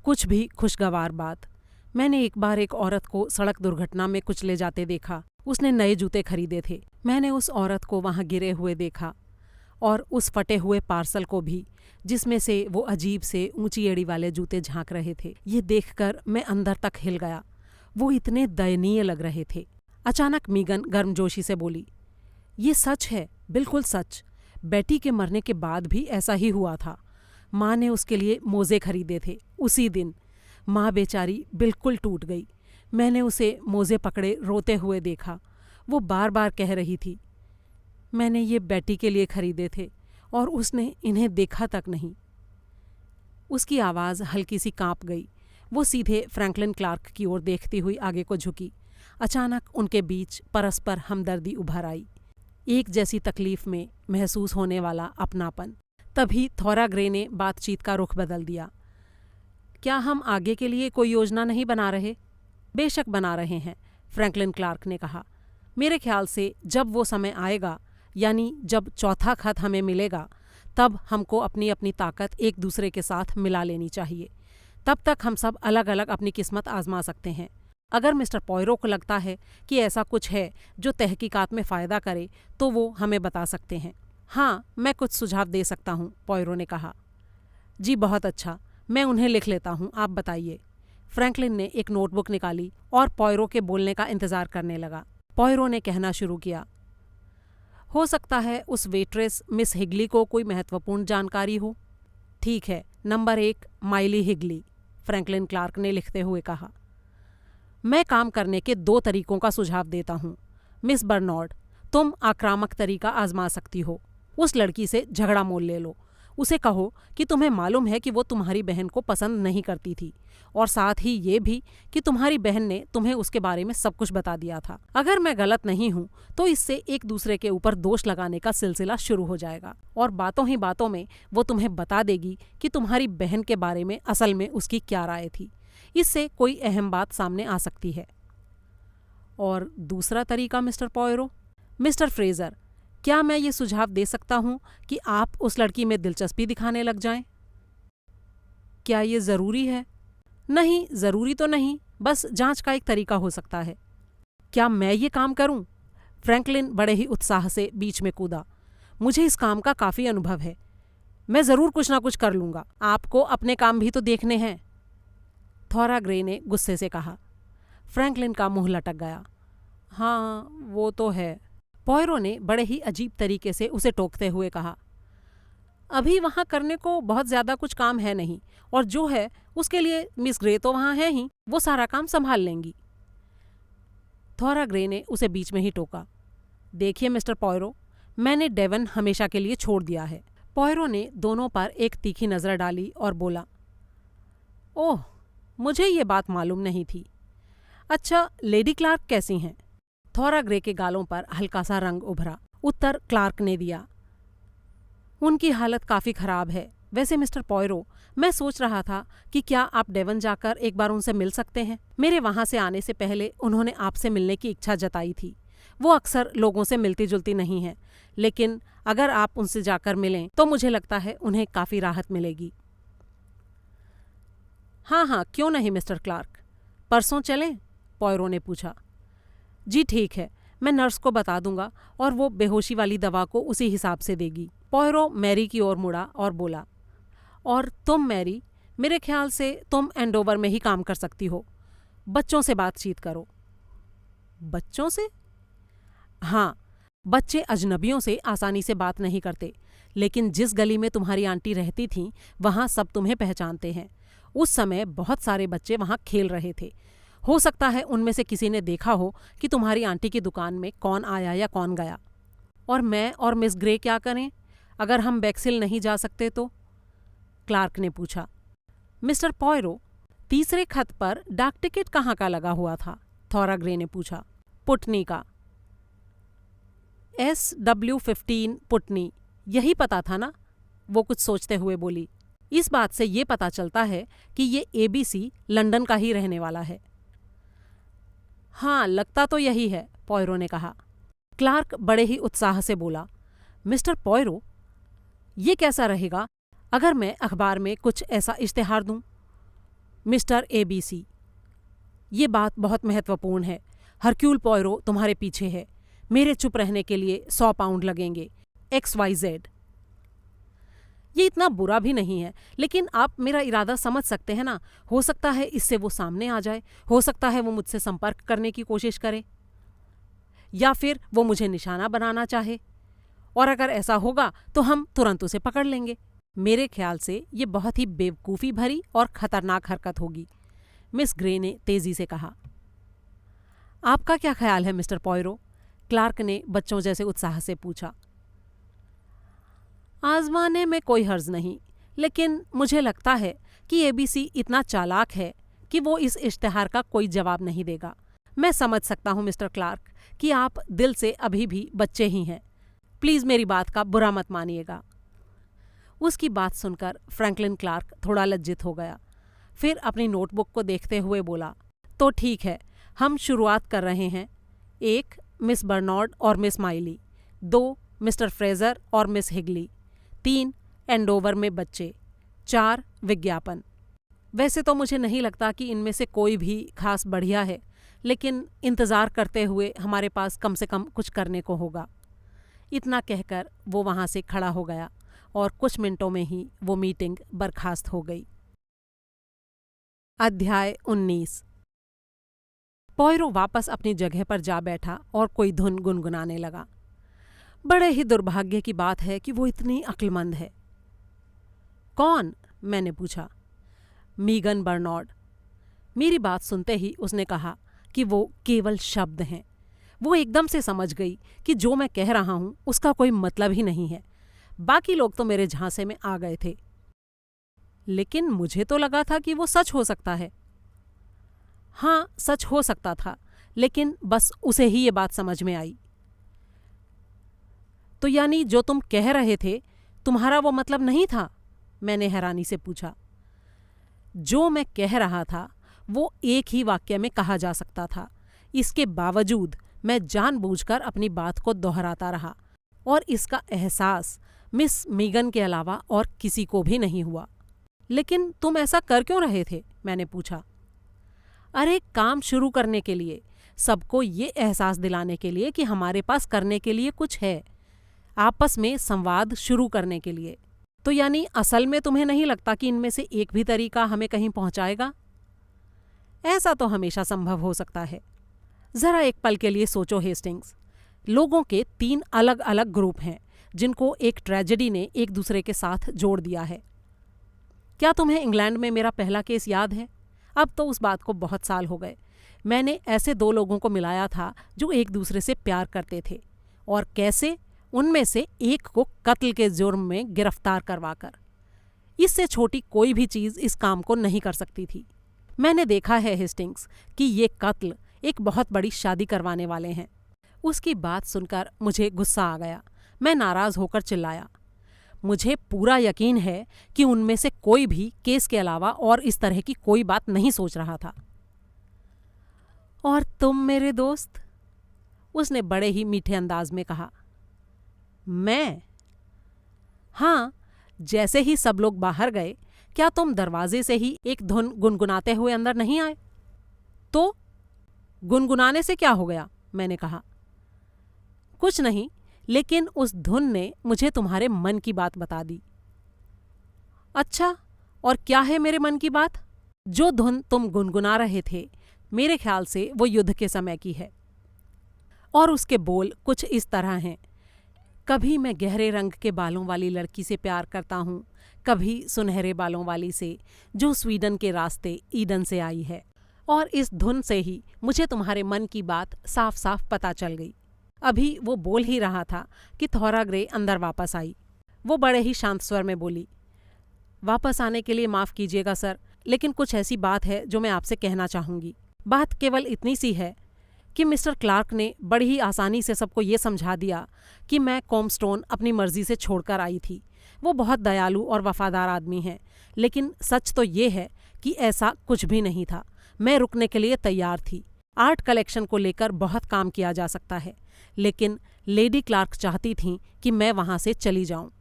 कुछ भी खुशगवार बात। मैंने एक बार एक औरत को सड़क दुर्घटना में कुचले जाते देखा। उसने नए जूते खरीदे थे। मैंने उस औरत को वहाँ गिरे हुए देखा और उस फटे हुए पार्सल को भी, जिसमें से वो अजीब से ऊंची एड़ी वाले जूते झांक रहे थे। ये देखकर मैं अंदर तक हिल गया। वो इतने दयनीय लग रहे थे। अचानक मीगन गर्मजोशी से बोली, ये सच है, बिल्कुल सच। बेटी के मरने के बाद भी ऐसा ही हुआ था। माँ ने उसके लिए मोज़े खरीदे थे। उसी दिन माँ बेचारी बिल्कुल टूट गई। मैंने उसे मोज़े पकड़े रोते हुए देखा। वो बार बार कह रही थी, मैंने ये बेटी के लिए खरीदे थे और उसने इन्हें देखा तक नहीं। उसकी आवाज़ हल्की सी कांप गई। वो सीधे फ्रैंकलिन क्लार्क की ओर देखती हुई आगे को झुकी। अचानक उनके बीच परस्पर हमदर्दी उभर आई, एक जैसी तकलीफ में महसूस होने वाला अपनापन। तभी थोरा ग्रे ने बातचीत का रुख बदल दिया। क्या हम आगे के लिए कोई योजना नहीं बना रहे? बेशक बना रहे हैं, फ्रैंकलिन क्लार्क ने कहा। मेरे ख्याल से जब वो समय आएगा, यानी जब चौथा खत हमें मिलेगा, तब हमको अपनी अपनी ताकत एक दूसरे के साथ मिला लेनी चाहिए। तब तक हम सब अलग अलग अपनी किस्मत आजमा सकते हैं। अगर मिस्टर पॉयरो को लगता है कि ऐसा कुछ है जो तहकीकात में फ़ायदा करे, तो वो हमें बता सकते हैं। हाँ, मैं कुछ सुझाव दे सकता हूँ, पॉयरो ने कहा। जी बहुत अच्छा, मैं उन्हें लिख लेता हूँ, आप बताइए। फ्रैंकलिन ने एक नोटबुक निकाली और पॉयरो के बोलने का इंतजार करने लगा। पॉयरो ने कहना शुरू किया, हो सकता है उस वेट्रेस मिस हिगली को कोई महत्वपूर्ण जानकारी हो। ठीक है, नंबर 1 माइली हिगली, फ्रैंकलिन क्लार्क ने लिखते हुए कहा। मैं काम करने के 2 तरीकों का सुझाव देता हूँ। मिस बर्नार्ड, तुम आक्रामक तरीका आजमा सकती हो। उस लड़की से झगड़ा मोल ले लो। उसे कहो कि तुम्हें मालूम है कि वो तुम्हारी बहन को पसंद नहीं करती थी, और साथ ही ये भी कि तुम्हारी बहन ने तुम्हें उसके बारे में सब कुछ बता दिया था। अगर मैं गलत नहीं हूँ तो इससे एक दूसरे के ऊपर दोष लगाने का सिलसिला शुरू हो जाएगा, और बातों ही बातों में वो तुम्हें बता देगी कि तुम्हारी बहन के बारे में असल में उसकी क्या राय थी। इससे कोई अहम बात सामने आ सकती है। और दूसरा तरीका मिस्टर पॉयरो? मिस्टर फ्रेजर, क्या मैं ये सुझाव दे सकता हूं कि आप उस लड़की में दिलचस्पी दिखाने लग जाएं? क्या ये जरूरी है? नहीं, जरूरी तो नहीं, बस जांच का एक तरीका हो सकता है। क्या मैं ये काम करूं? फ्रैंकलिन बड़े ही उत्साह से बीच में कूदा। मुझे इस काम का काफी अनुभव है। मैं जरूर कुछ ना कुछ कर लूंगा। आपको अपने काम भी तो देखने हैं, थोरा ग्रे ने गुस्से से कहा। फ्रैंकलिन का मुंह लटक गया। हाँ, वो तो है, पॉयरो ने बड़े ही अजीब तरीके से उसे टोकते हुए कहा। अभी वहां करने को बहुत ज्यादा कुछ काम है नहीं, और जो है उसके लिए मिस ग्रे तो वहां है ही, वो सारा काम संभाल लेंगी। थोरा ग्रे ने उसे बीच में ही टोका। देखिए मिस्टर पॉयरो, मैंने डेवन हमेशा के लिए छोड़ दिया है। पॉयरो ने दोनों पर एक तीखी नजर डाली और बोला, ओह, मुझे ये बात मालूम नहीं थी। अच्छा, लेडी क्लार्क कैसी हैं? थोरा ग्रे के गालों पर हल्का सा रंग उभरा। उत्तर क्लार्क ने दिया, उनकी हालत काफी खराब है। वैसे मिस्टर पॉयरो, मैं सोच रहा था कि क्या आप डेवन जाकर एक बार उनसे मिल सकते हैं। मेरे वहां से आने से पहले उन्होंने आपसे मिलने की इच्छा जताई थी। वो अक्सर लोगों से मिलती जुलती नहीं है, लेकिन अगर आप उनसे जाकर मिलें तो मुझे लगता है उन्हें काफी राहत मिलेगी। हाँ हाँ, क्यों नहीं मिस्टर क्लार्क, परसों चलें? पॉयरो ने पूछा। जी ठीक है, मैं नर्स को बता दूंगा और वो बेहोशी वाली दवा को उसी हिसाब से देगी। पॉयरो मैरी की ओर मुड़ा और बोला, और तुम मैरी, मेरे ख्याल से तुम एंडोवर में ही काम कर सकती हो। बच्चों से बातचीत करो। बच्चों से? हाँ, बच्चे अजनबियों से आसानी से बात नहीं करते, लेकिन जिस गली में तुम्हारी आंटी रहती थीं वहाँ सब तुम्हें पहचानते हैं। उस समय बहुत सारे बच्चे वहाँ खेल रहे थे। हो सकता है उनमें से किसी ने देखा हो कि तुम्हारी आंटी की दुकान में कौन आया या कौन गया। और मैं और मिस ग्रे क्या करें अगर हम बैक्सिल नहीं जा सकते तो? क्लार्क ने पूछा। मिस्टर पॉयरो, तीसरे खत पर डाक टिकट कहाँ का लगा हुआ था? थोरा ग्रे ने पूछा। पुटनी का। SW15 पुटनी, यही पता था ना? वो कुछ सोचते हुए बोली। इस बात से ये पता चलता है कि ये ABC लंदन का ही रहने वाला है। हाँ, लगता तो यही है, पॉयरो ने कहा। क्लार्क बड़े ही उत्साह से बोला, मिस्टर पॉयरो, ये कैसा रहेगा अगर मैं अखबार में कुछ ऐसा इश्तिहार दूं? मिस्टर ABC, ये बात बहुत महत्वपूर्ण है। हरक्यूल पॉयरो तुम्हारे पीछे है। मेरे चुप रहने के लिए 100 पाउंड लगेंगे। XYZ। ये इतना बुरा भी नहीं है, लेकिन आप मेरा इरादा समझ सकते हैं ना। हो सकता है इससे वो सामने आ जाए, हो सकता है वो मुझसे संपर्क करने की कोशिश करे, या फिर वो मुझे निशाना बनाना चाहे, और अगर ऐसा होगा तो हम तुरंत उसे पकड़ लेंगे। मेरे ख्याल से ये बहुत ही बेवकूफ़ी भरी और खतरनाक हरकत होगी, मिस ग्रे ने तेजी से कहा। आपका क्या ख्याल है मिस्टर पॉयरो? क्लार्क ने बच्चों जैसे उत्साह से पूछा। आजमाने में कोई हर्ज नहीं, लेकिन मुझे लगता है कि ABC इतना चालाक है कि वो इस इश्तिहार का कोई जवाब नहीं देगा। मैं समझ सकता हूँ मिस्टर क्लार्क कि आप दिल से अभी भी बच्चे ही हैं। प्लीज़ मेरी बात का बुरा मत मानिएगा। उसकी बात सुनकर फ्रैंकलिन क्लार्क थोड़ा लज्जित हो गया। फिर अपनी नोटबुक को देखते हुए बोला, तो ठीक है, हम शुरुआत कर रहे हैं। 1 मिस बर्नार्ड और मिस माइली, 2 मिस्टर फ्रेजर और मिस हिगली, 3 एंडोवर में बच्चे, 4 विज्ञापन। वैसे तो मुझे नहीं लगता कि इनमें से कोई भी खास बढ़िया है, लेकिन इंतज़ार करते हुए हमारे पास कम से कम कुछ करने को होगा। इतना कहकर वो वहाँ से खड़ा हो गया और कुछ मिनटों में ही वो मीटिंग बर्खास्त हो गई। अध्याय 19। पॉयरो वापस अपनी जगह पर जा बैठा और कोई धुन गुनगुनाने लगा। बड़े ही दुर्भाग्य की बात है कि वो इतनी अक्लमंद है। कौन? मैंने पूछा। Megan Bernard. मेरी बात सुनते ही उसने कहा कि वो केवल शब्द हैं। वो एकदम से समझ गई कि जो मैं कह रहा हूं उसका कोई मतलब ही नहीं है। बाकी लोग तो मेरे झांसे में आ गए थे, लेकिन मुझे तो लगा था कि वो सच हो सकता है। हाँ, सच हो सकता था, लेकिन बस उसे ही ये बात समझ में आई। तो यानी जो तुम कह रहे थे, तुम्हारा वो मतलब नहीं था? मैंने हैरानी से पूछा। जो मैं कह रहा था वो एक ही वाक्य में कहा जा सकता था। इसके बावजूद मैं जानबूझकर अपनी बात को दोहराता रहा और इसका एहसास मिस मीगन के अलावा और किसी को भी नहीं हुआ। लेकिन तुम ऐसा कर क्यों रहे थे? मैंने पूछा। अरे, काम शुरू करने के लिए, सबको ये एहसास दिलाने के लिए कि हमारे पास करने के लिए कुछ है, आपस में संवाद शुरू करने के लिए। तो यानी असल में तुम्हें नहीं लगता कि इनमें से एक भी तरीका हमें कहीं पहुंचाएगा? ऐसा तो हमेशा संभव हो सकता है। जरा एक पल के लिए सोचो हेस्टिंग्स। लोगों के 3 अलग अलग ग्रुप हैं जिनको एक ट्रेजेडी ने एक दूसरे के साथ जोड़ दिया है। क्या तुम्हें इंग्लैंड में मेरा पहला केस याद है? अब तो उस बात को बहुत साल हो गए। मैंने ऐसे 2 लोगों को मिलाया था जो एक दूसरे से प्यार करते थे, और कैसे उनमें से एक को कत्ल के जुर्म में गिरफ्तार करवाकर। इससे छोटी कोई भी चीज़ इस काम को नहीं कर सकती थी। मैंने देखा है हेस्टिंग्स कि ये कत्ल एक बहुत बड़ी शादी करवाने वाले हैं। उसकी बात सुनकर मुझे गुस्सा आ गया। मैं नाराज़ होकर चिल्लाया। मुझे पूरा यकीन है कि उनमें से कोई भी केस के अलावा और इस तरह की कोई बात नहीं सोच रहा था। और तुम मेरे दोस्त? उसने बड़े ही मीठे अंदाज में कहा। मैं? हाँ, जैसे ही सब लोग बाहर गए, क्या तुम दरवाजे से ही एक धुन गुनगुनाते हुए अंदर नहीं आए? तो गुनगुनाने से क्या हो गया? मैंने कहा। कुछ नहीं, लेकिन उस धुन ने मुझे तुम्हारे मन की बात बता दी। अच्छा, और क्या है मेरे मन की बात? जो धुन तुम गुनगुना रहे थे, मेरे ख्याल से वो युद्ध के समय की है, और उसके बोल कुछ इस तरह हैं। कभी मैं गहरे रंग के बालों वाली लड़की से प्यार करता हूँ, कभी सुनहरे बालों वाली से जो स्वीडन के रास्ते ईडन से आई है। और इस धुन से ही मुझे तुम्हारे मन की बात साफ साफ पता चल गई। अभी वो बोल ही रहा था कि थोरा ग्रे अंदर वापस आई। वो बड़े ही शांत स्वर में बोली, वापस आने के लिए माफ़ कीजिएगा सर, लेकिन कुछ ऐसी बात है जो मैं आपसे कहना चाहूँगी। बात केवल इतनी सी है कि मिस्टर क्लार्क ने बड़ी ही आसानी से सबको ये समझा दिया कि मैं कॉमस्टोन अपनी मर्जी से छोड़कर आई थी। वो बहुत दयालु और वफादार आदमी हैं, लेकिन सच तो ये है कि ऐसा कुछ भी नहीं था। मैं रुकने के लिए तैयार थी। आर्ट कलेक्शन को लेकर बहुत काम किया जा सकता है, लेकिन लेडी क्लार्क चाहती थीं कि मैं वहाँ से चली जाऊँ।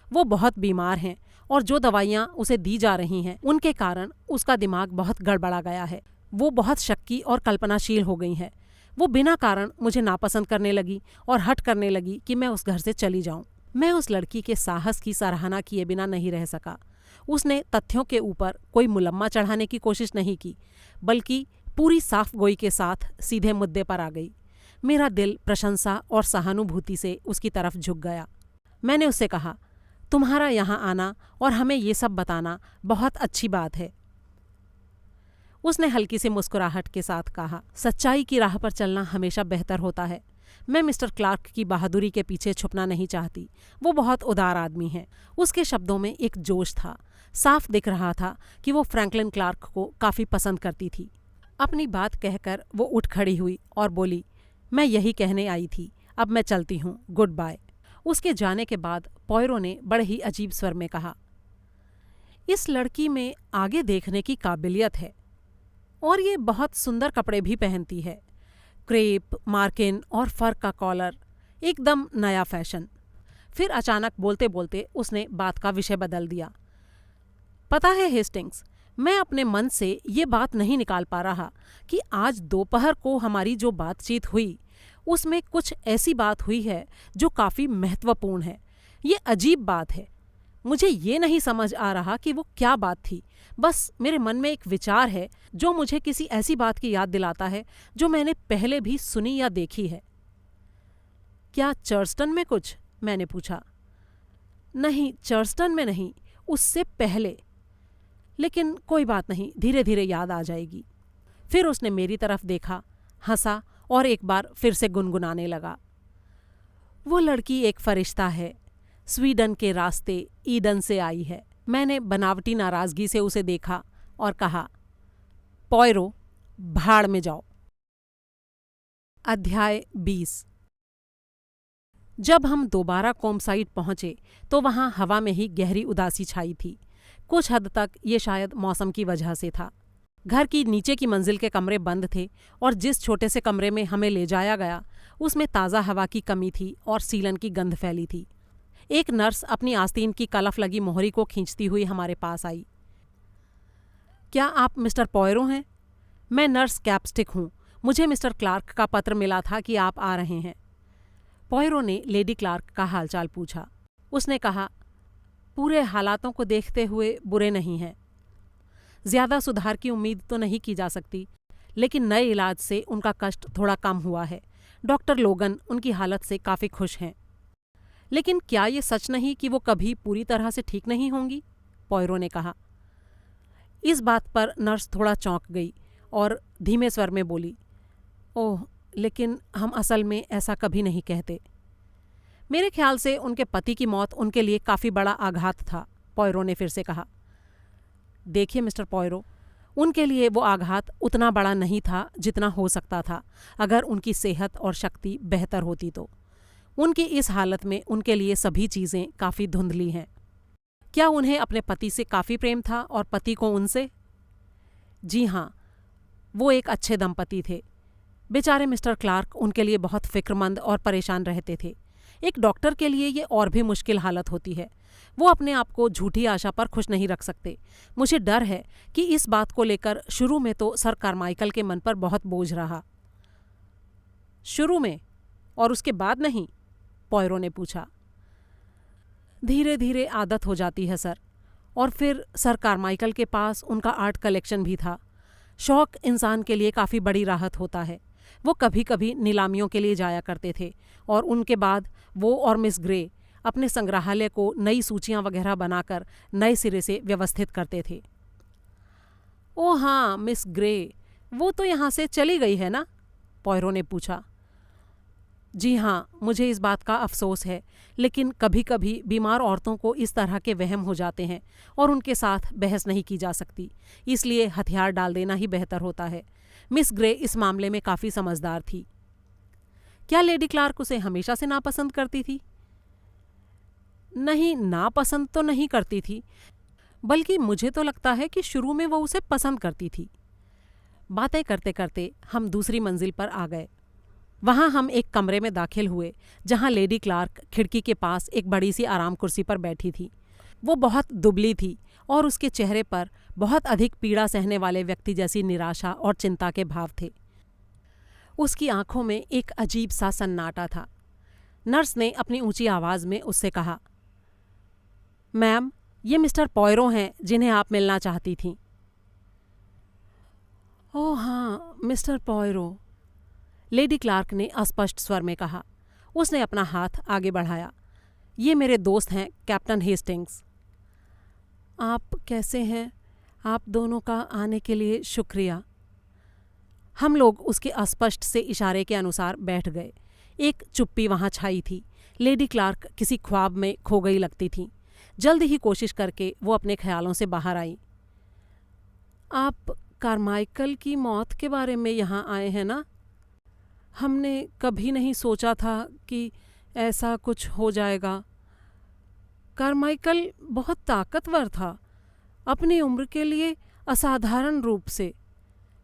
वो बहुत बीमार हैं और जो दवाइयाँ उसे दी जा रही हैं उनके कारण उसका दिमाग बहुत गड़बड़ा गया है। वो बहुत शक्की और कल्पनाशील हो गई है। वो बिना कारण मुझे नापसंद करने लगी और हट करने लगी कि मैं उस घर से चली जाऊं। मैं उस लड़की के साहस की सराहना किए बिना नहीं रह सका। उसने तथ्यों के ऊपर कोई मुलम्मा चढ़ाने की कोशिश नहीं की, बल्कि पूरी साफ गोई के साथ सीधे मुद्दे पर आ गई। मेरा दिल प्रशंसा और सहानुभूति से उसकी तरफ झुक गया। मैंने उससे कहा, तुम्हारा यहाँ आना और हमें ये सब बताना बहुत अच्छी बात है। उसने हल्की सी मुस्कुराहट के साथ कहा, सच्चाई की राह पर चलना हमेशा बेहतर होता है। मैं मिस्टर क्लार्क की बहादुरी के पीछे छुपना नहीं चाहती। वो बहुत उदार आदमी है। उसके शब्दों में एक जोश था। साफ दिख रहा था कि वो फ्रैंकलिन क्लार्क को काफ़ी पसंद करती थी। अपनी बात कहकर वो उठ खड़ी हुई और बोली, मैं यही कहने आई थी, अब मैं चलती हूँ, गुड बाय। उसके जाने के बाद पॉयरो ने बड़े ही अजीब स्वर में कहा, इस लड़की में आगे देखने की काबिलियत है, और ये बहुत सुंदर कपड़े भी पहनती है। क्रेप, मार्किन और फर का कॉलर, एकदम नया फैशन। फिर अचानक बोलते बोलते उसने बात का विषय बदल दिया। पता है हेस्टिंग्स, मैं अपने मन से ये बात नहीं निकाल पा रहा कि आज दोपहर को हमारी जो बातचीत हुई उसमें कुछ ऐसी बात हुई है जो काफ़ी महत्वपूर्ण है। ये अजीब बात है। मुझे ये नहीं समझ आ रहा कि वो क्या बात थी। बस मेरे मन में एक विचार है जो मुझे किसी ऐसी बात की याद दिलाता है जो मैंने पहले भी सुनी या देखी है। क्या चर्स्टन में कुछ? मैंने पूछा। नहीं, चर्स्टन में नहीं, उससे पहले। लेकिन कोई बात नहीं, धीरे धीरे याद आ जाएगी। फिर उसने मेरी तरफ देखा, हंसा और एक बार फिर से गुनगुनाने लगा। वो लड़की एक फरिश्ता है, स्वीडन के रास्ते ईडन से आई है। मैंने बनावटी नाराजगी से उसे देखा और कहा, पॉयरो, भाड़ में जाओ। अध्याय 20। जब हम दोबारा कोम्बसाइट पहुंचे तो वहां हवा में ही गहरी उदासी छाई थी। कुछ हद तक ये शायद मौसम की वजह से था। घर की नीचे की मंजिल के कमरे बंद थे और जिस छोटे से कमरे में हमें ले जाया गया उसमें ताज़ा हवा की कमी थी और सीलन की गंध फैली थी। एक नर्स अपनी आस्तीन की कलफ लगी मोहरी को खींचती हुई हमारे पास आई। क्या आप मिस्टर पॉयरो हैं? मैं नर्स कैपस्टिक हूँ। मुझे मिस्टर क्लार्क का पत्र मिला था कि आप आ रहे हैं। पॉयरो ने लेडी क्लार्क का हालचाल पूछा। उसने कहा, पूरे हालातों को देखते हुए बुरे नहीं हैं। ज्यादा सुधार की उम्मीद तो नहीं की जा सकती, लेकिन नए इलाज से उनका कष्ट थोड़ा कम हुआ है। डॉक्टर लोगन उनकी हालत से काफ़ी खुश हैं। लेकिन क्या ये सच नहीं कि वो कभी पूरी तरह से ठीक नहीं होंगी? पॉयरो ने कहा। इस बात पर नर्स थोड़ा चौंक गई और धीमे स्वर में बोली, ओह, लेकिन हम असल में ऐसा कभी नहीं कहते। मेरे ख्याल से उनके पति की मौत उनके लिए काफ़ी बड़ा आघात था। पॉयरो ने फिर से कहा। देखिए मिस्टर पॉयरो, उनके लिए वो आघात उतना बड़ा नहीं था जितना हो सकता था अगर उनकी सेहत और शक्ति बेहतर होती तो। उनकी इस हालत में उनके लिए सभी चीज़ें काफ़ी धुंधली हैं। क्या उन्हें अपने पति से काफ़ी प्रेम था और पति को उनसे? जी हाँ, वो एक अच्छे दंपति थे। बेचारे मिस्टर क्लार्क उनके लिए बहुत फिक्रमंद और परेशान रहते थे। एक डॉक्टर के लिए ये और भी मुश्किल हालत होती है। वो अपने आप को झूठी आशा पर खुश नहीं रख सकते। मुझे डर है कि इस बात को लेकर शुरू में तो सर कारमाइकल के मन पर बहुत बोझ रहा। शुरू में? और उसके बाद नहीं? पॉयरो ने पूछा। धीरे धीरे आदत हो जाती है सर। और फिर सर कारमाइकल के पास उनका आर्ट कलेक्शन भी था। शौक इंसान के लिए काफ़ी बड़ी राहत होता है। वो कभी कभी नीलामियों के लिए जाया करते थे और उनके बाद वो और मिस ग्रे अपने संग्रहालय को नई सूचियां वगैरह बनाकर नए सिरे से व्यवस्थित करते थे। ओह हाँ, मिस ग्रे, वो तो यहाँ से चली गई है ना? पॉयरो ने पूछा। जी हाँ, मुझे इस बात का अफसोस है, लेकिन कभी कभी बीमार औरतों को इस तरह के वहम हो जाते हैं और उनके साथ बहस नहीं की जा सकती, इसलिए हथियार डाल देना ही बेहतर होता है। मिस ग्रे इस मामले में काफ़ी समझदार थी। क्या लेडी क्लार्क उसे हमेशा से नापसंद करती थी? नहीं, नापसंद तो नहीं करती थी, बल्कि मुझे तो लगता है कि शुरू में वो उसे पसंद करती थी। बातें करते करते हम दूसरी मंजिल पर आ गए। वहाँ हम एक कमरे में दाखिल हुए जहाँ लेडी क्लार्क खिड़की के पास एक बड़ी सी आराम कुर्सी पर बैठी थी। वो बहुत दुबली थी और उसके चेहरे पर बहुत अधिक पीड़ा सहने वाले व्यक्ति जैसी निराशा और चिंता के भाव थे। उसकी आंखों में एक अजीब सा सन्नाटा था। नर्स ने अपनी ऊंची आवाज़ में उससे कहा, मैम, ये मिस्टर पॉयरो हैं जिन्हें आप मिलना चाहती थीं। ओह हाँ, मिस्टर पॉयरो, लेडी क्लार्क ने अस्पष्ट स्वर में कहा। उसने अपना हाथ आगे बढ़ाया। ये मेरे दोस्त हैं, कैप्टन हेस्टिंग्स। आप कैसे हैं? आप दोनों का आने के लिए शुक्रिया। हम लोग उसके अस्पष्ट से इशारे के अनुसार बैठ गए। एक चुप्पी वहाँ छाई थी। लेडी क्लार्क किसी ख्वाब में खो गई लगती थी। जल्द ही कोशिश करके वो अपने ख्यालों से बाहर आई। आप कारमाइकल की मौत के बारे में यहाँ आए हैं ना? हमने कभी नहीं सोचा था कि ऐसा कुछ हो जाएगा। कारमाइकल बहुत ताकतवर था, अपनी उम्र के लिए असाधारण रूप से।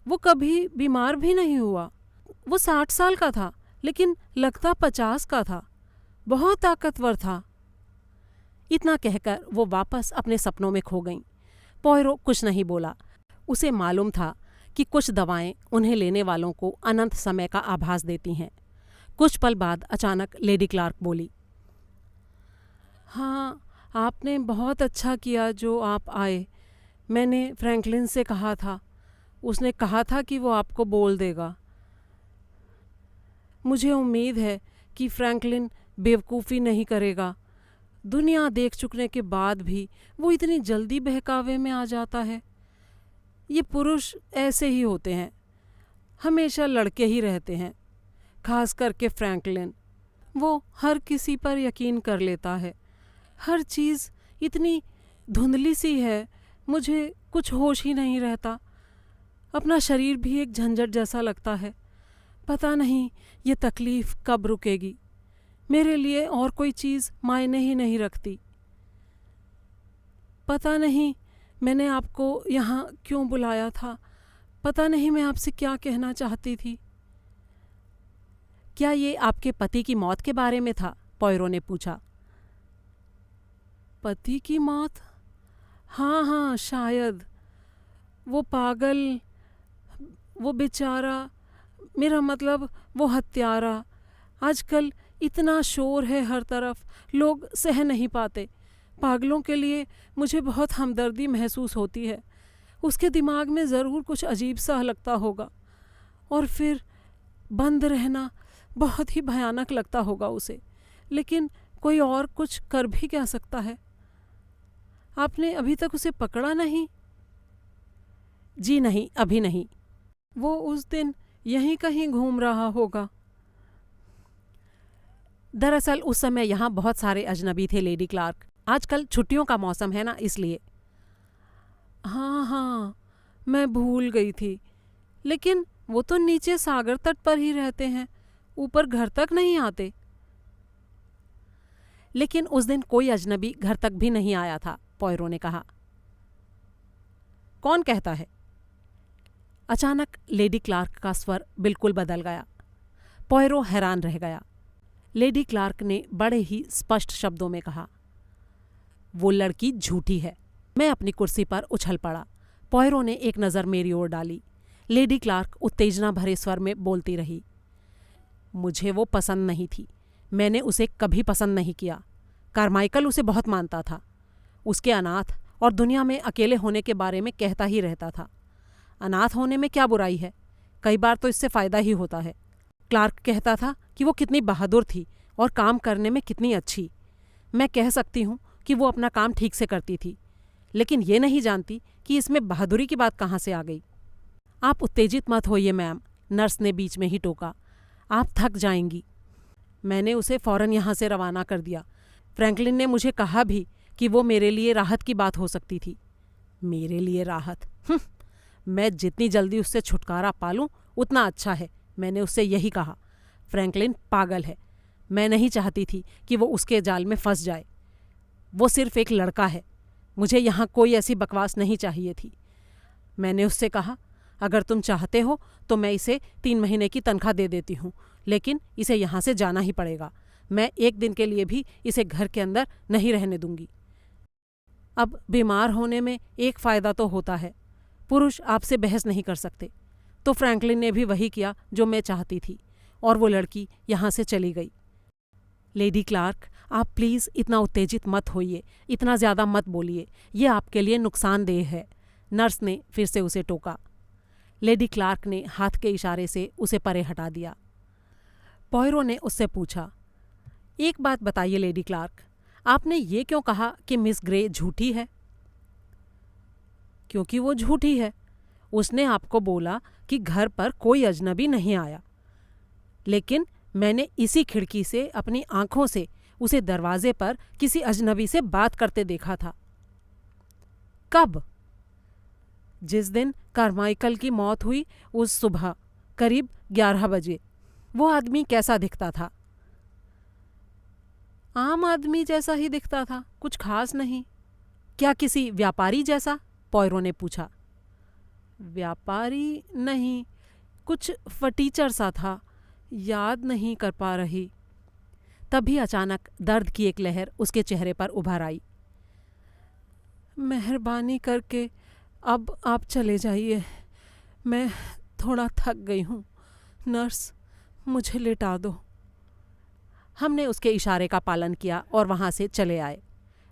वो कभी बीमार भी नहीं हुआ। वो 60 साल का था, लेकिन लगता 50 का था। बहुत ताकतवर था। इतना कहकर वो वापस अपने सपनों में खो गईं। पॉयरो कुछ नहीं बोला। उसे मालूम था कि कुछ दवाएं उन्हें लेने वालों को अनंत समय का आभास देती हैं। कुछ पल बाद अचानक लेडी क्लार्क बोली, हाँ, आपने बहुत अच्छा किया जो आप आए। मैंने फ्रैंकलिन से कहा था, उसने कहा था कि वो आपको बोल देगा। मुझे उम्मीद है कि फ्रैंकलिन बेवकूफ़ी नहीं करेगा। दुनिया देख चुकने के बाद भी वो इतनी जल्दी बहकावे में आ जाता है। ये पुरुष ऐसे ही होते हैं, हमेशा लड़के ही रहते हैं, खास करके फ्रैंकलिन। वो हर किसी पर यकीन कर लेता है। हर चीज़ इतनी धुंधली सी है, मुझे कुछ होश ही नहीं रहता। अपना शरीर भी एक झंझट जैसा लगता है। पता नहीं ये तकलीफ़ कब रुकेगी। मेरे लिए और कोई चीज़ मायने ही नहीं रखती। पता नहीं मैंने आपको यहाँ क्यों बुलाया था। पता नहीं मैं आपसे क्या कहना चाहती थी। क्या ये आपके पति की मौत के बारे में था? पॉयरो ने पूछा। पति की मौत? हाँ हाँ, शायद। वो पागल, वो बेचारा, मेरा मतलब वो हत्यारा। आजकल इतना शोर है हर तरफ, लोग सह नहीं पाते। पागलों के लिए मुझे बहुत हमदर्दी महसूस होती है। उसके दिमाग में ज़रूर कुछ अजीब सा लगता होगा, और फिर बंद रहना बहुत ही भयानक लगता होगा उसे। लेकिन कोई और कुछ कर भी क्या सकता है? आपने अभी तक उसे पकड़ा नहीं? जी नहीं, अभी नहीं। वो उस दिन यहीं कहीं घूम रहा होगा। दरअसल उस समय यहाँ बहुत सारे अजनबी थे लेडी क्लार्क। आजकल छुट्टियों का मौसम है ना, इसलिए। हाँ हाँ, मैं भूल गई थी। लेकिन वो तो नीचे सागर तट पर ही रहते हैं, ऊपर घर तक नहीं आते। लेकिन उस दिन कोई अजनबी घर तक भी नहीं आया था, पॉयरो ने कहा। कौन कहता है? अचानक लेडी क्लार्क का स्वर बिल्कुल बदल गया। पॉयरो हैरान रह गया। लेडी क्लार्क ने बड़े ही स्पष्ट शब्दों में कहा, वो लड़की झूठी है। मैं अपनी कुर्सी पर उछल पड़ा। पॉयरो ने एक नज़र मेरी ओर डाली। लेडी क्लार्क उत्तेजना भरे स्वर में बोलती रही, मुझे वो पसंद नहीं थी। मैंने उसे कभी पसंद नहीं किया। कारमाइकल उसे बहुत मानता था। उसके अनाथ और दुनिया में अकेले होने के बारे में कहता ही रहता था। अनाथ होने में क्या बुराई है? कई बार तो इससे फ़ायदा ही होता है। क्लार्क कहता था कि वो कितनी बहादुर थी और काम करने में कितनी अच्छी। मैं कह सकती हूँ कि वो अपना काम ठीक से करती थी, लेकिन ये नहीं जानती कि इसमें बहादुरी की बात कहाँ से आ गई। आप उत्तेजित मत होइए मैम, नर्स ने बीच में ही टोका। आप थक जाएंगी। मैंने उसे फ़ौरन यहाँ से रवाना कर दिया। फ्रैंकलिन ने मुझे कहा भी कि वो मेरे लिए राहत की बात हो सकती थी। मेरे लिए राहत? मैं जितनी जल्दी उससे छुटकारा पालूं उतना अच्छा है, मैंने उससे यही कहा। फ्रैंकलिन पागल है। मैं नहीं चाहती थी कि वो उसके जाल में फंस जाए। वो सिर्फ एक लड़का है। मुझे यहाँ कोई ऐसी बकवास नहीं चाहिए थी। मैंने उससे कहा, अगर तुम चाहते हो तो मैं इसे 3 महीने की तनख्वाह दे देती हूँ, लेकिन इसे यहाँ से जाना ही पड़ेगा। मैं एक दिन के लिए भी इसे घर के अंदर नहीं रहने दूंगी। अब बीमार होने में एक फ़ायदा तो होता है, पुरुष आपसे बहस नहीं कर सकते। तो फ्रैंकलिन ने भी वही किया जो मैं चाहती थी, और वो लड़की यहाँ से चली गई। लेडी क्लार्क, आप प्लीज़ इतना उत्तेजित मत होइए, इतना ज़्यादा मत बोलिए, ये आपके लिए नुकसानदेह है। नर्स ने फिर से उसे टोका। लेडी क्लार्क ने हाथ के इशारे से उसे परे हटा दिया। पॉयरो ने उससे पूछा, एक बात बताइए लेडी क्लार्क, आपने ये क्यों कहा कि मिस ग्रे झूठी है? क्योंकि वो झूठी है। उसने आपको बोला कि घर पर कोई अजनबी नहीं आया, लेकिन मैंने इसी खिड़की से अपनी आंखों से उसे दरवाजे पर किसी अजनबी से बात करते देखा था। कब? जिस दिन कारमाइकल की मौत हुई, उस सुबह करीब 11 बजे। वो आदमी कैसा दिखता था? आम आदमी जैसा ही दिखता था, कुछ खास नहीं। क्या किसी व्यापारी जैसा? पॉयरो ने पूछा। व्यापारी नहीं, कुछ फटीचर सा था, याद नहीं कर पा रही। तभी अचानक दर्द की एक लहर उसके चेहरे पर उभर आई। मेहरबानी करके अब आप चले जाइए, मैं थोड़ा थक गई हूँ। नर्स, मुझे लिटा दो। हमने उसके इशारे का पालन किया और वहाँ से चले आए।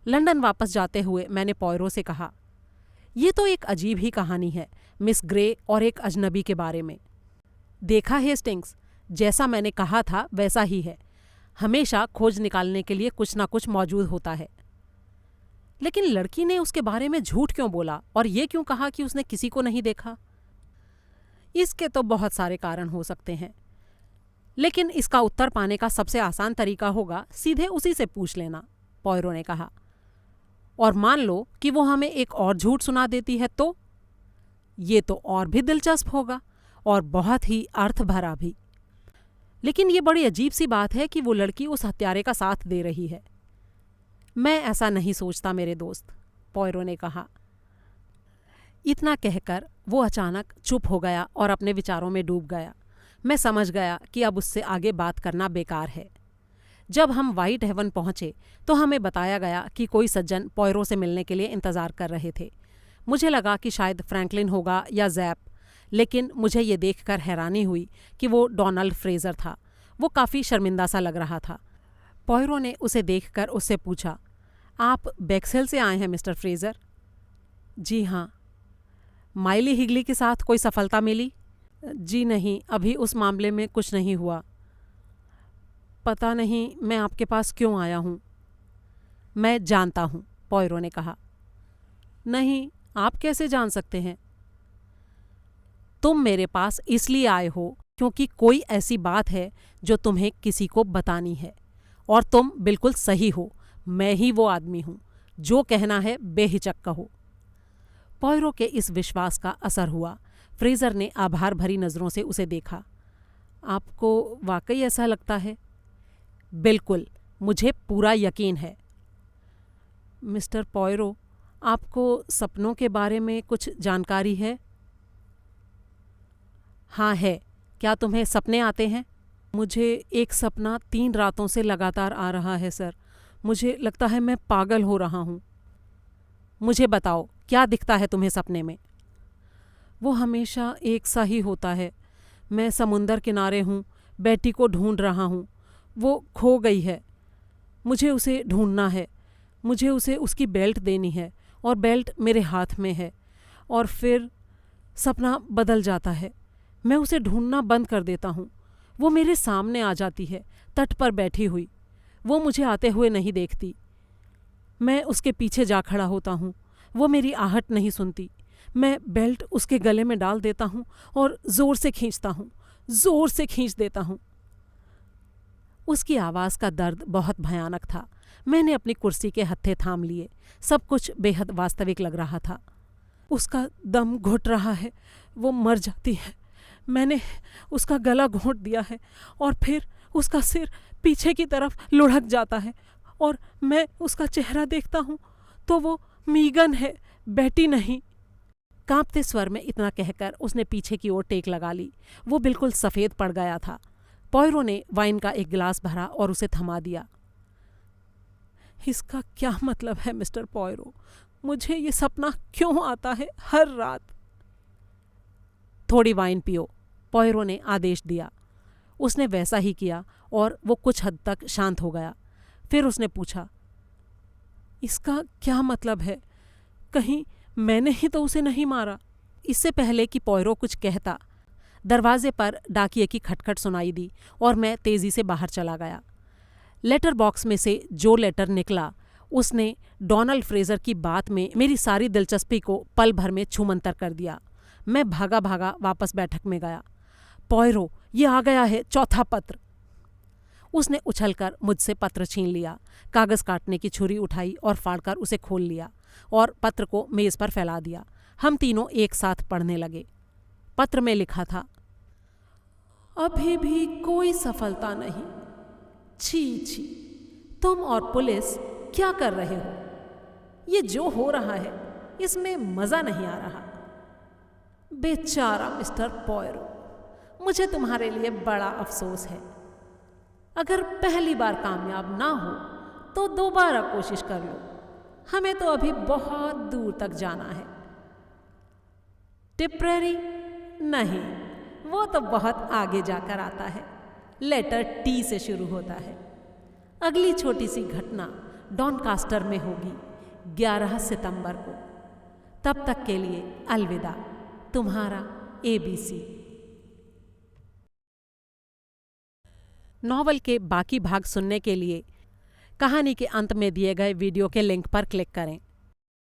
लंदन वापस जाते हुए मैंने पॉयरो से कहा, ये तो एक अजीब ही कहानी है मिस ग्रे और एक अजनबी के बारे में। देखा हेस्टिंग्स, जैसा मैंने कहा था वैसा ही है। हमेशा खोज निकालने के लिए कुछ ना कुछ मौजूद होता है। लेकिन लड़की ने उसके बारे में झूठ क्यों बोला और ये क्यों कहा कि उसने किसी को नहीं देखा? इसके तो बहुत सारे कारण हो सकते हैं, लेकिन इसका उत्तर पाने का सबसे आसान तरीका होगा सीधे उसी से पूछ लेना, पॉयरो ने कहा। और मान लो कि वो हमें एक और झूठ सुना देती है तो? ये तो और भी दिलचस्प होगा और बहुत ही अर्थ भरा भी। लेकिन ये बड़ी अजीब सी बात है कि वो लड़की उस हत्यारे का साथ दे रही है। मैं ऐसा नहीं सोचता मेरे दोस्त, पॉयरो ने कहा। इतना कहकर वो अचानक चुप हो गया और अपने विचारों में डूब गया। मैं समझ गया कि अब उससे आगे बात करना बेकार है। जब हम व्हाइट हेवन पहुंचे तो हमें बताया गया कि कोई सज्जन पॉयरो से मिलने के लिए इंतज़ार कर रहे थे। मुझे लगा कि शायद फ्रैंकलिन होगा या जैप, लेकिन मुझे ये देखकर हैरानी हुई कि वो डोनाल्ड फ्रेज़र था। वो काफ़ी शर्मिंदा सा लग रहा था। पॉयरो ने उसे देखकर उससे पूछा, आप बेक्सेल से आए हैं मिस्टर फ्रेज़र? जी हाँ। माइली हिगली के साथ कोई सफलता मिली? जी नहीं, अभी उस मामले में कुछ नहीं हुआ। पता नहीं मैं आपके पास क्यों आया हूँ। मैं जानता हूँ, पॉयरो ने कहा। नहीं, आप कैसे जान सकते हैं? तुम मेरे पास इसलिए आए हो क्योंकि कोई ऐसी बात है जो तुम्हें किसी को बतानी है, और तुम बिल्कुल सही हो। मैं ही वो आदमी हूँ। जो कहना है बेहिचक कहो। पॉयरो के इस विश्वास का असर हुआ। फ्रेज़र ने आभार भरी नज़रों से उसे देखा। आपको वाकई ऐसा लगता है? बिल्कुल, मुझे पूरा यकीन है। मिस्टर पॉयरो, आपको सपनों के बारे में कुछ जानकारी है? हाँ है। क्या तुम्हें सपने आते हैं? मुझे एक सपना 3 रातों से लगातार आ रहा है सर। मुझे लगता है मैं पागल हो रहा हूँ। मुझे बताओ, क्या दिखता है तुम्हें सपने में? वो हमेशा एक सा ही होता है। मैं समुंदर किनारे हूँ, बेटी को ढूंढ रहा हूँ। वो खो गई है। मुझे उसे ढूंढना है। मुझे उसे उसकी बेल्ट देनी है और बेल्ट मेरे हाथ में है। और फिर सपना बदल जाता है। मैं उसे ढूंढना बंद कर देता हूँ। वो मेरे सामने आ जाती है, तट पर बैठी हुई। वो मुझे आते हुए नहीं देखती। मैं उसके पीछे जा खड़ा होता हूँ। वो मेरी आहट नहीं सुनती। मैं बेल्ट उसके गले में डाल देता हूँ और ज़ोर से खींचता हूँ, ज़ोर से खींच देता हूँ। उसकी आवाज़ का दर्द बहुत भयानक था। मैंने अपनी कुर्सी के हत्थे थाम लिए। सब कुछ बेहद वास्तविक लग रहा था। उसका दम घुट रहा है। वो मर जाती है। मैंने उसका गला घोंट दिया है और फिर उसका सिर पीछे की तरफ लुढ़क जाता है और मैं उसका चेहरा देखता हूँ तो वो मीगन है, बेटी नहीं। कांपते स्वर में इतना कहकर उसने पीछे की ओर टेक लगा ली। वो बिल्कुल सफ़ेद पड़ गया था। पॉयरो ने वाइन का एक गिलास भरा और उसे थमा दिया। इसका क्या मतलब है मिस्टर पॉयरो? मुझे ये सपना क्यों आता है हर रात? थोड़ी वाइन पियो, पॉयरो ने आदेश दिया। उसने वैसा ही किया और वो कुछ हद तक शांत हो गया। फिर उसने पूछा, इसका क्या मतलब है? कहीं मैंने ही तो उसे नहीं मारा? इससे पहले कि पॉयरो कुछ कहता, दरवाजे पर डाकिये की खटखट सुनाई दी और मैं तेज़ी से बाहर चला गया। लेटर बॉक्स में से जो लेटर निकला उसने डोनाल्ड फ्रेज़र की बात में मेरी सारी दिलचस्पी को पल भर में छूमंतर कर दिया। मैं भागा भागा वापस बैठक में गया। पॉयरो, ये आ गया है चौथा पत्र। उसने उछलकर मुझसे पत्र छीन लिया, कागज़ काटने की छुरी उठाई और फाड़कर उसे खोल लिया और पत्र को मेज़ पर फैला दिया। हम तीनों एक साथ पढ़ने लगे। पत्र में लिखा था, अभी भी कोई सफलता नहीं। छी छी, तुम और पुलिस क्या कर रहे हो? ये जो हो रहा है इसमें मज़ा नहीं आ रहा। बेचारा मिस्टर पॉयरो, मुझे तुम्हारे लिए बड़ा अफसोस है। अगर पहली बार कामयाब ना हो तो दोबारा कोशिश कर लो। हमें तो अभी बहुत दूर तक जाना है। टिप्रेरी? नहीं, वो तो बहुत आगे जाकर आता है। लेटर टी से शुरू होता है। अगली छोटी सी घटना डॉनकास्टर में होगी 11 सितंबर को। तब तक के लिए अलविदा, तुम्हारा ABC। नॉवल के बाकी भाग सुनने के लिए कहानी के अंत में दिए गए वीडियो के लिंक पर क्लिक करें।